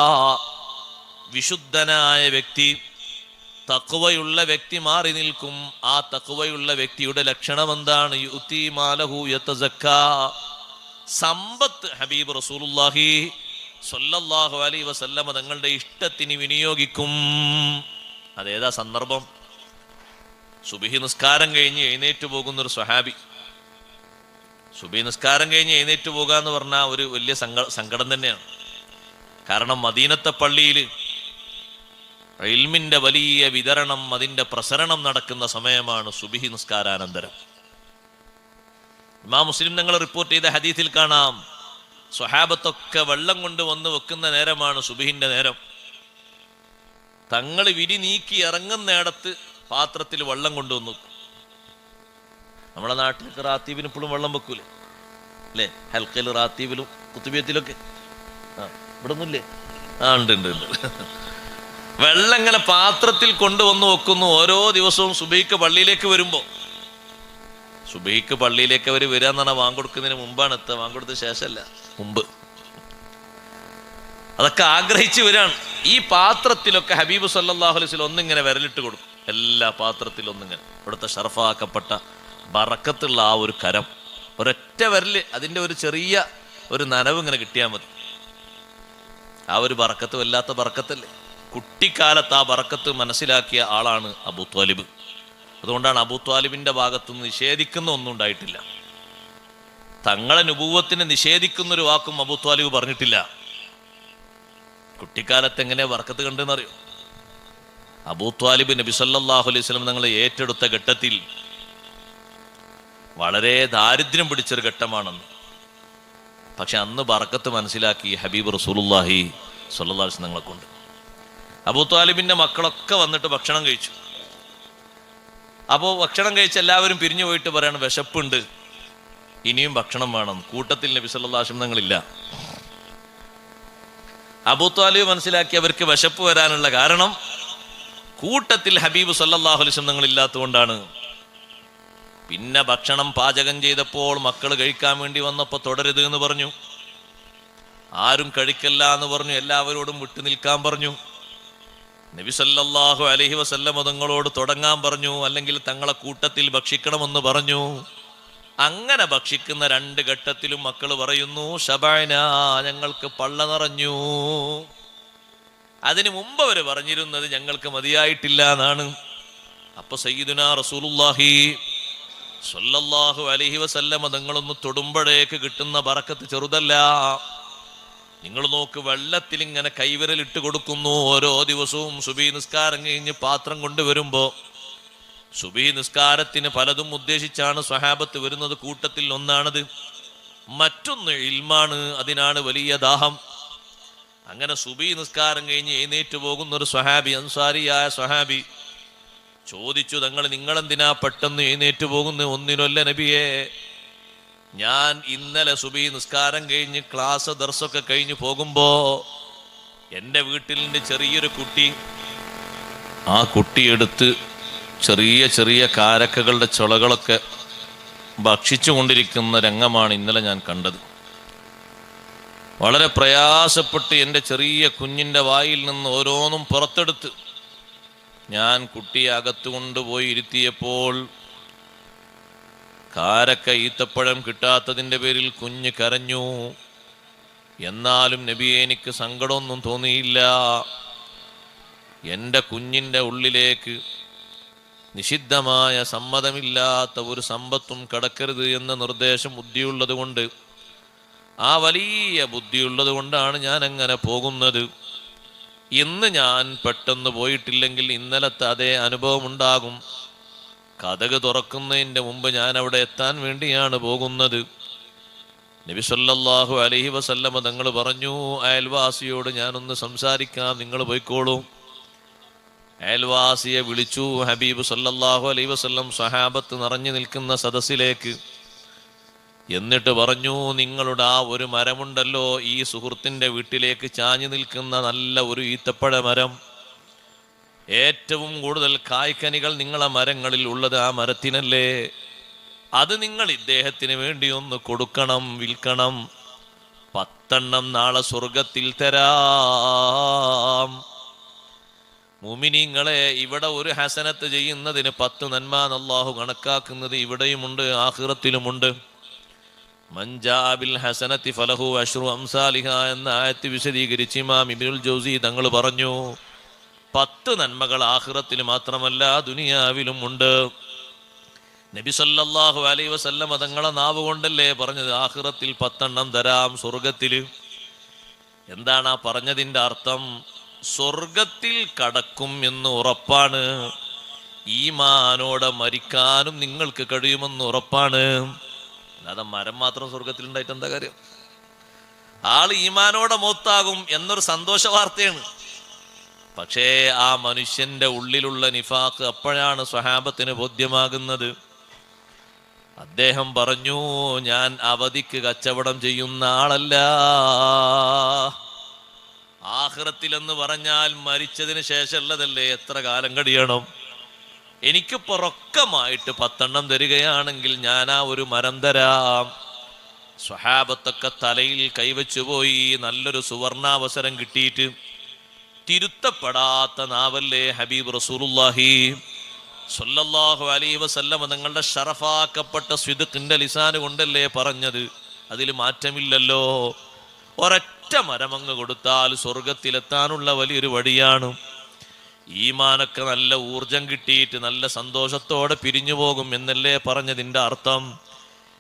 വിശുദ്ധനായ വ്യക്തി, തഖ്വയുള്ള വ്യക്തി മാറി നിൽക്കും. ആ തഖ്വയുള്ള വ്യക്തിയുടെ ലക്ഷണം എന്താണ്? യുഅതി മാലഹു യതസക്കാ. സമ്പത്ത് ഹബീബ് റസൂലുള്ളാഹി സ്വല്ലല്ലാഹു അലൈഹി വസല്ലമ തങ്ങളുടെ ഇഷ്ടത്തിന് വിനിയോഗിക്കും. അതേതാ സന്ദർഭം? സുബ്ഹി നിസ്കാരം കഴിഞ്ഞ് എഴുന്നേറ്റ് പോകുന്നൊരു സ്വഹാബി. സുബ്ഹി നിസ്കാരം കഴിഞ്ഞ് എഴുന്നേറ്റ് പോകുക എന്ന് പറഞ്ഞാൽ ഒരു വലിയ സങ്കടം തന്നെയാണ്. കാരണം മദീനത്തെ പള്ളിയിൽ ഇൽമിന്റെ വലിയ വിതരണം, അതിന്റെ പ്രസരണം നടക്കുന്ന സമയമാണ് സുബ്ഹി നിസ്കാരാനന്തരം. ഇമാം മുസ്ലിം തങ്ങൾ റിപ്പോർട്ട് ചെയ്ത ഹദീസിൽ കാണാം, സ്വഹാബത്തൊക്കെ വെള്ളം കൊണ്ട് വന്ന് വെക്കുന്ന നേരമാണ് സുബ്ഹിന്റെ നേരം. തങ്ങൾ വിരി നീക്കി ഇറങ്ങുന്നിടത്ത് പാത്രത്തിൽ വെള്ളം കൊണ്ടുവന്നു. നമ്മുടെ നാട്ടിലൊക്കെ റാത്തീബിന് ഇപ്പോഴും വെള്ളം വെക്കൂലേ അല്ലേ? ഹൽക്കയിൽ റാത്തീബിലും കുത്തുബിയത്തിലൊക്കെ ഇവിടെ ഒന്നുമില്ലേ? ഉണ്ട് ഉണ്ട് ഉണ്ട്. വെള്ളം ഇങ്ങനെ പാത്രത്തിൽ കൊണ്ടുവന്ന് വെക്കുന്നു. ഓരോ ദിവസവും സുബഹിക്ക് പള്ളിയിലേക്ക് വരുമ്പോൾ, സുബഹിക്ക് പള്ളിയിലേക്ക് അവർ വരാന്ന് പറഞ്ഞാൽ വാങ്കൊടുക്കുന്നതിന് മുമ്പാണ് എത്തുക, വാങ്കൊടുത്ത ശേഷമല്ല, മുമ്പ്. അതൊക്കെ ആഗ്രഹിച്ച് വരാണ്. ഈ പാത്രത്തിലൊക്കെ ഹബീബ് സല്ലല്ലാഹു അലൈഹി വസല്ലം ഒന്നിങ്ങനെ വിരലിട്ട് കൊടുക്കും. എല്ലാ പാത്രത്തിലും ഒന്നിങ്ങനെ ഇവിടുത്തെ ഷറഫാക്കപ്പെട്ട ബറക്കത്തുള്ള ആ ഒരു കരം, ഒരൊറ്റ വിരല്, അതിൻ്റെ ഒരു ചെറിയ ഒരു നനവ് ഇങ്ങനെ കിട്ടിയാൽ മതി. ആ ഒരു ബറക്കത്ത് വല്ലാത്ത ബറക്കത്തല്ലേ. കുട്ടിക്കാലത്ത് ആ ബറക്കത്ത് മനസ്സിലാക്കിയ ആളാണ് അബൂ ത്വാലിബ്. അതുകൊണ്ടാണ് അബൂ ത്വാലിബിന്റെ ഭാഗത്തുനിന്ന് നിഷേധിക്കുന്ന ഒന്നും ഉണ്ടായിട്ടില്ല. തങ്ങളെ നുബുവത്തിനെ നിഷേധിക്കുന്നൊരു വാക്കും അബൂ ത്വാലിബ് പറഞ്ഞിട്ടില്ല. കുട്ടിക്കാലത്ത് എങ്ങനെ ബറക്കത്ത് കണ്ടെന്നറിയോ? അബൂ ത്വാലിബ് നബി സല്ലല്ലാഹു അലൈഹി വസല്ലം തങ്ങളെ ഏറ്റെടുത്ത ഘട്ടത്തിൽ വളരെ ദാരിദ്ര്യം പിടിച്ചൊരു ഘട്ടമാണെന്ന്. പക്ഷെ അന്ന് ബറക്കത്ത് മനസ്സിലാക്കി ഹബീബ് റസൂലുള്ളാഹി സ്വല്ലല്ലാഹു അലൈഹി വസല്ലം തങ്ങളെ കൊണ്ട്. അബൂ ത്വാലിബിന്റെ മക്കളൊക്കെ വന്നിട്ട് ഭക്ഷണം കഴിച്ചു. അപ്പോൾ ഭക്ഷണം കഴിച്ച് എല്ലാവരും പിരിഞ്ഞു പോയിട്ട് പറയാണ്, വിശപ്പുണ്ട്, ഇനിയും ഭക്ഷണം വേണം. കൂട്ടത്തിൽ നബി സല്ലല്ലാഹു അലൈഹി വസല്ലം തങ്ങളില്ല. അബൂ ത്വാലിബ് മനസ്സിലാക്കി അവർക്ക് വിശപ്പ് വരാനുള്ള കാരണം കൂട്ടത്തിൽ ഹബീബ് സല്ലല്ലാഹു അലൈഹി വസല്ലം തങ്ങളില്ലാത്തതുകൊണ്ടാണ്. പിന്നെ ഭക്ഷണം പാചകം ചെയ്തപ്പോൾ മക്കൾ കഴിക്കാൻ വേണ്ടി വന്നപ്പോൾ തുടരുത് എന്ന് പറഞ്ഞു, ആരും കഴിക്കല്ല എന്ന് പറഞ്ഞു, എല്ലാവരോടും വിട്ടു നിൽക്കാൻ പറഞ്ഞു. നബി സല്ലല്ലാഹു അലൈഹി വസല്ലം തങ്ങളോട് തുടങ്ങാൻ പറഞ്ഞു, അല്ലെങ്കിൽ തങ്ങളെ കൂട്ടത്തിൽ ഭക്ഷിക്കണമെന്ന് പറഞ്ഞു. അങ്ങനെ ഭക്ഷിക്കുന്ന രണ്ട് ഘട്ടത്തിലും മക്കൾ പറയുന്നു, ശബഅന, ഞങ്ങൾക്ക് പള്ള നിറഞ്ഞു. അതിനു മുമ്പ് അവർ പറഞ്ഞിരുന്നത് ഞങ്ങൾക്ക് മതിയായിട്ടില്ല എന്നാണ്. അപ്പൊ സയ്യിദുനാ റസൂലുള്ളാഹി സ്വല്ലല്ലാഹു അലൈഹി വസല്ലം തങ്ങളൊന്ന് തൊടുമ്പോഴേക്ക് കിട്ടുന്ന ബറക്കത്ത് ചെറുതല്ല. നിങ്ങൾ നോക്ക്, വെള്ളത്തിൽ ഇങ്ങനെ കൈവിരലിട്ട് കൊടുക്കുന്നു. ഓരോ ദിവസവും സുബഹി നിസ്കാരം കഴിഞ്ഞ് പാത്രം കൊണ്ടുവരുമ്പോ, സുബഹി നിസ്കാരത്തിന് പലതും ഉദ്ദേശിച്ചാണ് സ്വഹാബത്ത് വരുന്നത്. കൂട്ടത്തിൽ ഒന്നാണത്. മറ്റൊന്ന് ഇൽമാണ്, അതിനാണ് വലിയ ദാഹം. അങ്ങനെ സുബഹി നിസ്കാരം കഴിഞ്ഞ് എഴുന്നേറ്റ് പോകുന്ന ഒരു സ്വഹാബി, അൻസാരിയായ സ്വഹാബി ചോദിച്ചു, നിങ്ങളെന്തിനാ പെട്ടെന്ന് എഴുന്നേറ്റ് പോകുന്നു? ഒന്നിനല്ല നബിയേ, ഞാൻ ഇന്നലെ സുബഹി നിസ്കാരം കഴിഞ്ഞ് ക്ലാസ് ദർസൊക്കെ കഴിഞ്ഞ് പോകുമ്പോ എൻ്റെ വീട്ടിലിൻ്റെ ചെറിയൊരു കുട്ടി, ആ കുട്ടിയെടുത്ത് ചെറിയ ചെറിയ കാരക്കകളുടെ ചുളകളൊക്കെ ഭക്ഷിച്ചു കൊണ്ടിരിക്കുന്ന രംഗമാണ് ഇന്നലെ ഞാൻ കണ്ടത്. വളരെ പ്രയാസപ്പെട്ട് എൻ്റെ ചെറിയ കുഞ്ഞിൻ്റെ വായിൽ നിന്ന് ഓരോന്നും പുറത്തെടുത്ത് ഞാൻ കുട്ടിയെ അകത്ത് കൊണ്ടുപോയി ഇരുത്തിയപ്പോൾ കാരക്ക ഈത്തപ്പഴം കിട്ടാത്തതിൻ്റെ പേരിൽ കുഞ്ഞ് കരഞ്ഞു. എന്നാലും നബിയെ എനിക്ക് സങ്കടമൊന്നും തോന്നിയില്ല. എൻ്റെ കുഞ്ഞിൻ്റെ ഉള്ളിലേക്ക് നിഷിദ്ധമായ സമ്മതമില്ലാത്ത ഒരു സമ്പത്തും കടക്കരുത് എന്ന നിർദ്ദേശം ബുദ്ധിയുള്ളത് കൊണ്ട്, ആ വലിയ ബുദ്ധിയുള്ളത് കൊണ്ടാണ് ഞാൻ അങ്ങനെ പോകുന്നത്. ഇന്ന് ഞാൻ പെട്ടെന്ന് പോയിട്ടില്ലെങ്കിൽ ഇന്നലത്തെ അതേ അനുഭവം ഉണ്ടാകും. കതക് തുറക്കുന്നതിൻ്റെ മുമ്പ് ഞാൻ അവിടെ എത്താൻ വേണ്ടിയാണ് പോകുന്നത്. നബി സല്ലല്ലാഹു അലൈഹി വസല്ലമ തങ്ങൾ പറഞ്ഞു, അയൽവാസിയോട് ഞാനൊന്ന് സംസാരിക്കാം, നിങ്ങൾ പോയിക്കോളൂ. അയൽവാസിയെ വിളിച്ചു. ഹബീബ് സല്ലല്ലാഹു അലൈഹി വസല്ലം സ്വഹാബത്ത് നിറഞ്ഞു നിൽക്കുന്ന സദസ്സിലേക്ക്. എന്നിട്ട് പറഞ്ഞു, നിങ്ങളുടെ ആ ഒരു മരമുണ്ടല്ലോ, ഈ സുഹൃത്തിൻ്റെ വീട്ടിലേക്ക് ചാഞ്ഞു നിൽക്കുന്ന നല്ല ഒരു ഈത്തപ്പഴ മരം, ഏറ്റവും കൂടുതൽ കായ്ക്കനികൾ നിങ്ങളെ മരങ്ങളിൽ ഉള്ളത് ആ മരത്തിനല്ലേ? അത് നിങ്ങൾ ഇദ്ദേഹത്തിന് വേണ്ടി ഒന്ന് കൊടുക്കണം, വിൽക്കണം. 10 നാളെ സ്വർഗത്തിൽ തരാം. മുഅ്മിനീങ്ങളെ, ഇവിടെ ഒരു ഹസനത്ത് ചെയ്യുന്നതിന് 10 നന്മ അല്ലാഹു കണക്കാക്കുന്നത് ഇവിടെയുമുണ്ട്, ആഖിറത്തിലുമുണ്ട്. മൻജാബിൽ ഹസനത്തി ഫലഹു അശ്റു അംസാലിഹ എന്ന ആയത്ത് വിശദീകരിച്ച് ഇമാം ഇബ്നുൽ ജൗസി തങ്ങൾ പറഞ്ഞു, 10 നന്മകൾ ആഖിറത്തിൽ മാത്രമല്ല ദുനിയാവിലും ഉണ്ട്. നബി സല്ലല്ലാഹു അലൈഹി വസല്ലം തങ്ങളെ നാവ് കൊണ്ടല്ലേ പറഞ്ഞത്, ആഖിറത്തിൽ 10 തരാം സ്വർഗത്തിൽ. എന്താണ് ആ പറഞ്ഞതിൻ്റെ അർത്ഥം? സ്വർഗത്തിൽ കടക്കും എന്ന് ഉറപ്പാണ്. ഈമാനോടെ മരിക്കാനും നിങ്ങൾക്ക് കഴിയുമെന്ന് ഉറപ്പാണ്. അല്ലാതെ മരം മാത്രം സ്വർഗത്തിൽ ഉണ്ടായിട്ട് എന്താ കാര്യം? ആള് ഈമാനോടെ മൗത്താകും എന്നൊരു സന്തോഷ വാർത്തയാണ്. പക്ഷേ ആ മനുഷ്യന്റെ ഉള്ളിലുള്ള നിഫാഖ് അപ്പോഴാണ് സ്വഹാബത്തിന് ബോധ്യമാകുന്നത്. അദ്ദേഹം പറഞ്ഞു, ഞാൻ അവധിക്ക് കച്ചവടം ചെയ്യുന്ന ആളല്ല. ആഖിറത്തിലെന്ന് പറഞ്ഞാൽ മരിച്ചതിന് ശേഷമുള്ളതല്ലേ, എത്ര കാലം കഴിയണം? എനിക്ക് റൊക്കമായിട്ട് 10 തരികയാണെങ്കിൽ ഞാൻ ആ ഒരു മരം തരാം. സ്വഹാബത്തൊക്കെ തലയിൽ കൈവച്ചു പോയി. നല്ലൊരു സുവർണാവസരം കിട്ടിയിട്ട്, തിരുത്തപ്പെടാത്ത നാവല്ലേ ഹബീബ് റസൂലുള്ളാഹി സ്വല്ലല്ലാഹു അലൈഹി വസല്ലം തങ്ങളുടെ ഷറഫാക്കപ്പെട്ട സ്വിദ്ഖിന്റെ ലിസാന് കൊണ്ടല്ലേ പറഞ്ഞത്. അതിൽ മാറ്റമില്ലല്ലോ. ഒരൊറ്റ മരമങ്ങ് കൊടുത്താൽ സ്വർഗത്തിലെത്താനുള്ള വലിയൊരു വഴിയാണ്. ഈമാനൊക്കെ നല്ല ഊർജം കിട്ടിയിട്ട് നല്ല സന്തോഷത്തോടെ പിരിഞ്ഞു പോകും എന്നല്ലേ പറഞ്ഞതിൻ്റെ അർത്ഥം.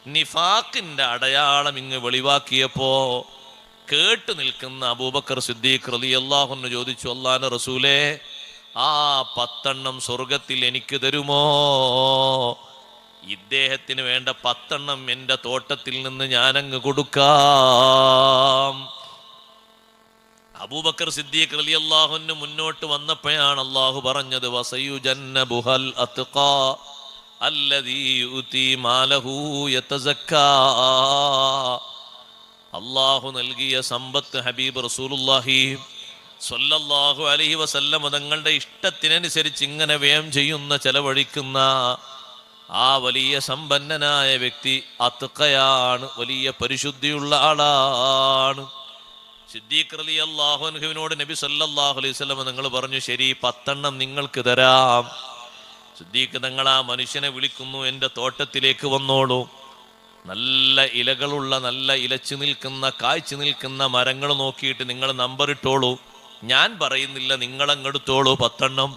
നിഫാഖിന്റെ അടയാളം ഇങ്ങ് വെളിവാക്കിയപ്പോ കേട്ടു നിൽക്കുന്ന അബൂബക്കർ സിദ്ദീഖ് റളിയല്ലാഹു അൻഹു ചോദിച്ചു, അല്ലാഹുവിന്റെ റസൂലേ, ആ 10 സ്വർഗത്തിൽ എനിക്ക് തരുമോ? ഇദ്ദേഹത്തിന് വേണ്ട 10 എൻ്റെ തോട്ടത്തിൽ നിന്ന് ഞാനങ്ങ് കൊടുക്കാം. അബൂബക്കർ സിദ്ദീഖ് റളിയല്ലാഹു അൻഹു മുന്നോട്ട് വന്നപ്പോഴാണ് അല്ലാഹു പറഞ്ഞത്, വസയുജന്നബുഹൽ അത്ഖാ അല്ലദീ യുതി മാലഹു യതസക്കാ. അല്ലാഹു നൽകിയ സമ്പത്ത് ഹബീബ് റസൂലുള്ളാഹി സ്വല്ലല്ലാഹു അലൈഹി വസല്ലം തങ്ങളുടെ ഇഷ്ടത്തിനനുസരിച്ച് ഇങ്ങനെ വ്യയം ചെയ്യുന്ന, ചെലവഴിക്കുന്ന ആ വലിയ സമ്പന്നനായ വ്യക്തി അത്ഖയാണ്, വലിയ പരിശുദ്ധിയുള്ള ആളാണ്. സിദ്ദീഖ് റളിയല്ലാഹു അൻഹുവിനോട് നബി സല്ലല്ലാഹു അലൈഹി വസല്ലം നിങ്ങൾ പറഞ്ഞു, ശരി 10 നിങ്ങൾക്ക് തരാം. സിദ്ദീഖ് തങ്ങൾ ആ മനുഷ്യനെ വിളിക്കുന്നു, എൻ്റെ തോട്ടത്തിലേക്ക് വന്നോളൂ. നല്ല ഇലകളുള്ള, നല്ല ഇലച്ചു നിൽക്കുന്ന, കായ്ച്ചു നിൽക്കുന്ന മരങ്ങൾ നോക്കിയിട്ട് നിങ്ങൾ നമ്പർ ഇട്ടോളൂ. ഞാൻ പറയുന്നില്ല, നിങ്ങളങ്ങെടുത്തോളൂ 10.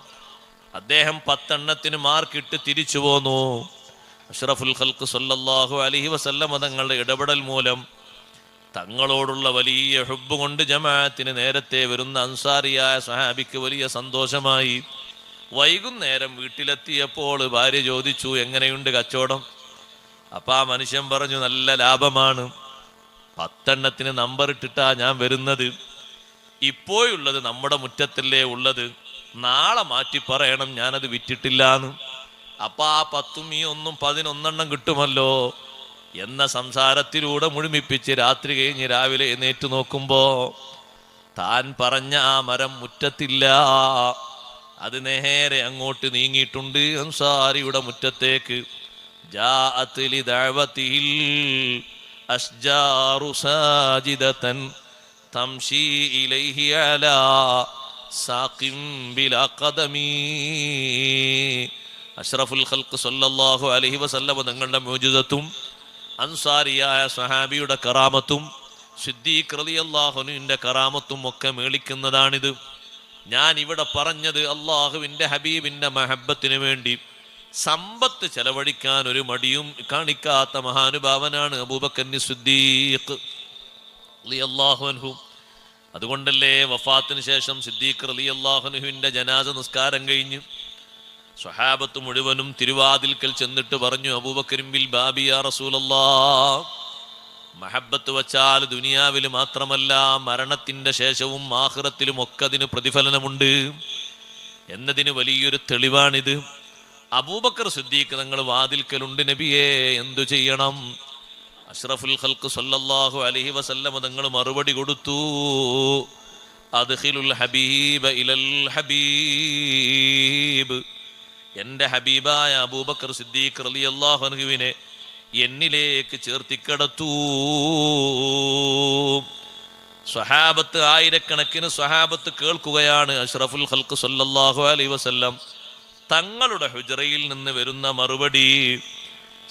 അദ്ദേഹം 10 മാർക്കിട്ട് തിരിച്ചു പോന്നു. അഷ്റഫുൽ ഖൽഖ് സല്ലല്ലാഹു അലൈഹി വസല്ലം തങ്ങളുടെ ഇടപെടൽ മൂലം, തങ്ങളോടുള്ള വലിയ ഹുബ്ബ് കൊണ്ട് ജമാഅത്തിന് നേരത്തെ വരുന്ന അൻസാരിയായ സഹാബിക്ക് വലിയ സന്തോഷമായി. വൈകുന്നേരം വീട്ടിലെത്തിയപ്പോൾ ഭാര്യ ചോദിച്ചു, എങ്ങനെയുണ്ട് കച്ചവടം? അപ്പൊ ആ മനുഷ്യൻ പറഞ്ഞു, നല്ല ലാഭമാണ്. 10 നമ്പർ ഇട്ടിട്ടാ ഞാൻ വരുന്നത്. ഇപ്പോഴുള്ളത് നമ്മുടെ മുറ്റത്തല്ലേ ഉള്ളത്, നാളെ മാറ്റി പറയണം ഞാനത് വിറ്റിട്ടില്ലാന്ന്. അപ്പൊ ആ 10 ഈ 1 11 കിട്ടുമല്ലോ എന്ന സംസാരത്തിലൂടെ മുഴുമിപ്പിച്ച് രാത്രി കഴിഞ്ഞ് രാവിലെ എഴുന്നേറ്റ് നോക്കുമ്പോ താൻ പറഞ്ഞ ആ മരം മുറ്റത്തില്ല. അത് നേരെ അങ്ങോട്ട് നീങ്ങിയിട്ടുണ്ട് അൻസാരിയുടെ മുറ്റത്തേക്ക്. ജാഅത് ലിദഅവതിൽ അശ്ജാറു സാജിദതൻ തംശി ഇലൈഹി അലാ സാഖിം ബിലാ ഖദമി. അഷ്റഫുൽ ഖൽഖ് സല്ലല്ലാഹു അലൈഹി വസല്ലം തങ്ങളുടെ മുഅ്ജിസത്തും അൻസാരിയായ സഹാബിയുടെ കറാമത്തും സിദ്ദീഖ് റളിയല്ലാഹു അൻഹുവിന്റെ കറാമത്തും ഒക്കെ മേളിക്കുന്നതാണിത്. ഞാൻ ഇവിടെ പറഞ്ഞത്, അള്ളാഹുവിന്റെ ഹബീബിന്റെ മഹബത്തിന് വേണ്ടി സമ്പത്ത് ചെലവഴിക്കാൻ ഒരു മടിയും കാണിക്കാത്ത മഹാനുഭാവനാണ് അബൂബക്കർ സിദ്ദീഖ് റളിയല്ലാഹു അൻഹു. അതുകൊണ്ടല്ലേ വഫാത്തിന് ശേഷം സിദ്ദീഖ് റളിയല്ലാഹു അൻഹുവിന്റെ ജനാസ നിസ്കാരം കഴിഞ്ഞ് സ്വഹാബത്ത് മുഴുവനും തിരുവാതിൽക്കൽ ചെന്നിട്ട് പറഞ്ഞു, അബൂബക്കറിൻ ബിൽ ബാബി യാ റസൂലല്ലാഹ്. മഹബത്ത് വച്ചാൽ ദുനിയാവിൽ മാത്രമല്ല മരണത്തിന്റെ ശേഷവും ആഖിറത്തിലും ഒക്കെ അതിന് പ്രതിഫലനമുണ്ട് എന്നതിന് വലിയൊരു തെളിവാണിത്. അബൂബക്കർ സിദ്ദീഖ് തങ്ങൾ വാതിൽക്കലുണ്ട്, നബിയെ എന്തു ചെയ്യണം? അഷ്റഫുൽ ഖൽഖ് സല്ലല്ലാഹു അലൈഹി വസല്ലം തങ്ങൾ മറുപടി കൊടുത്തു, അദ്ഖിലുൽ ഹബീബ ഇലൽ ഹബീബ്. എൻ്റെ ഹബീബായ അബൂബക്കർ സിദ്ദീഖ് റളിയല്ലാഹു അൻഹുവിനെ എന്നിലേക്ക് ചേർത്തിക്കിടത്തൂ. സ്വഹാബത്ത്, ആയിരക്കണക്കിന് സ്വഹാബത്ത് കേൾക്കുകയാണ് അഷ്റഫുൽ ഖൽഖ് സല്ലല്ലാഹു അലൈഹി വസല്ലം തങ്ങളുടെ ഹുജറയിൽ നിന്ന് വരുന്ന മറുപടി.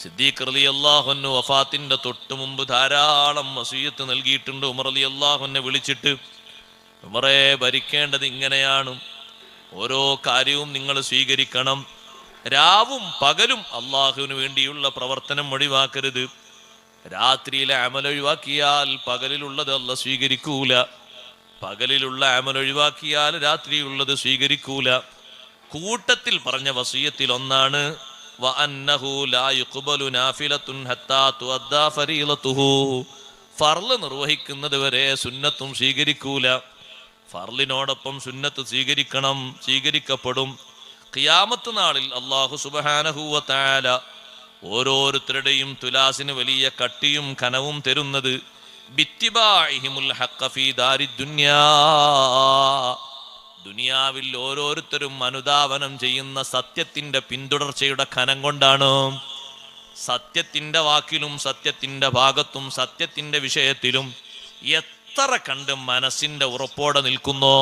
സിദ്ദീഖ് റളിയല്ലാഹു അൻഹു വഫാത്തിന്റെ തൊട്ടു മുമ്പ് ധാരാളം വസിയത്ത് നൽകിയിട്ടുണ്ട്. ഉമർ റളിയല്ലാഹു അൻഹു വിളിച്ചിട്ട്, ഉമറേ, ഭരിക്കേണ്ടത് ഇങ്ങനെയാണ്, ഓരോ കാര്യവും നിങ്ങൾ സ്വീകരിക്കണം, രാവും പകലും അള്ളാഹുവിന് വേണ്ടിയുള്ള പ്രവർത്തനം ഒഴിവാക്കരുത്. രാത്രിയിലെ അമൽ ഒഴിവാക്കിയാൽ പകലിലുള്ളത് അല്ലാഹു സ്വീകരിക്കൂല, പകലിലുള്ള അമൽ ഒഴിവാക്കിയാൽ രാത്രിയുള്ളത് സ്വീകരിക്കൂല. കൂട്ടത്തിൽ പറഞ്ഞ വസിയത്തിൽ ഒന്നാണ് വഅന്നഹു ലാ യുഖ്ബലു നാഫിലത്തുൻ ഹത്താ തുഅദ്ദാ ഫരീളതുഹു. ഫർള് നിർവഹിക്കുന്നത് വരെ സുന്നത്തും സ്വീകരിക്കൂല. ഫർളിനോടൊപ്പം സുന്നത്ത് സ്വീകരിക്കണം, സ്വീകരിക്കപ്പെടും. ഖിയാമത്ത് നാളിൽ അല്ലാഹു സുബ്ഹാനഹു വ തആല ഓരോരുത്തരുടെയും തുലാസിന് വലിയ കട്ടിയും കനവും തരുന്നത് ബിത്തിബാഇഹിമുൽ ഹഖ്ഖ ഫീ ദാരിദ് ദുനിയാ, ദുനിയാവിൽ ഓരോരുത്തരും അനുധാവനം ചെയ്യുന്ന സത്യത്തിന്റെ പിന്തുടർച്ചയുടെ കനം കൊണ്ടാണ്. സത്യത്തിന്റെ വാക്കിലും സത്യത്തിന്റെ ഭാഗത്തും സത്യത്തിന്റെ വിഷയത്തിലും എത്ര കണ്ട് മനസ്സിന്റെ ഉറപ്പോടെ നിൽക്കുന്നോ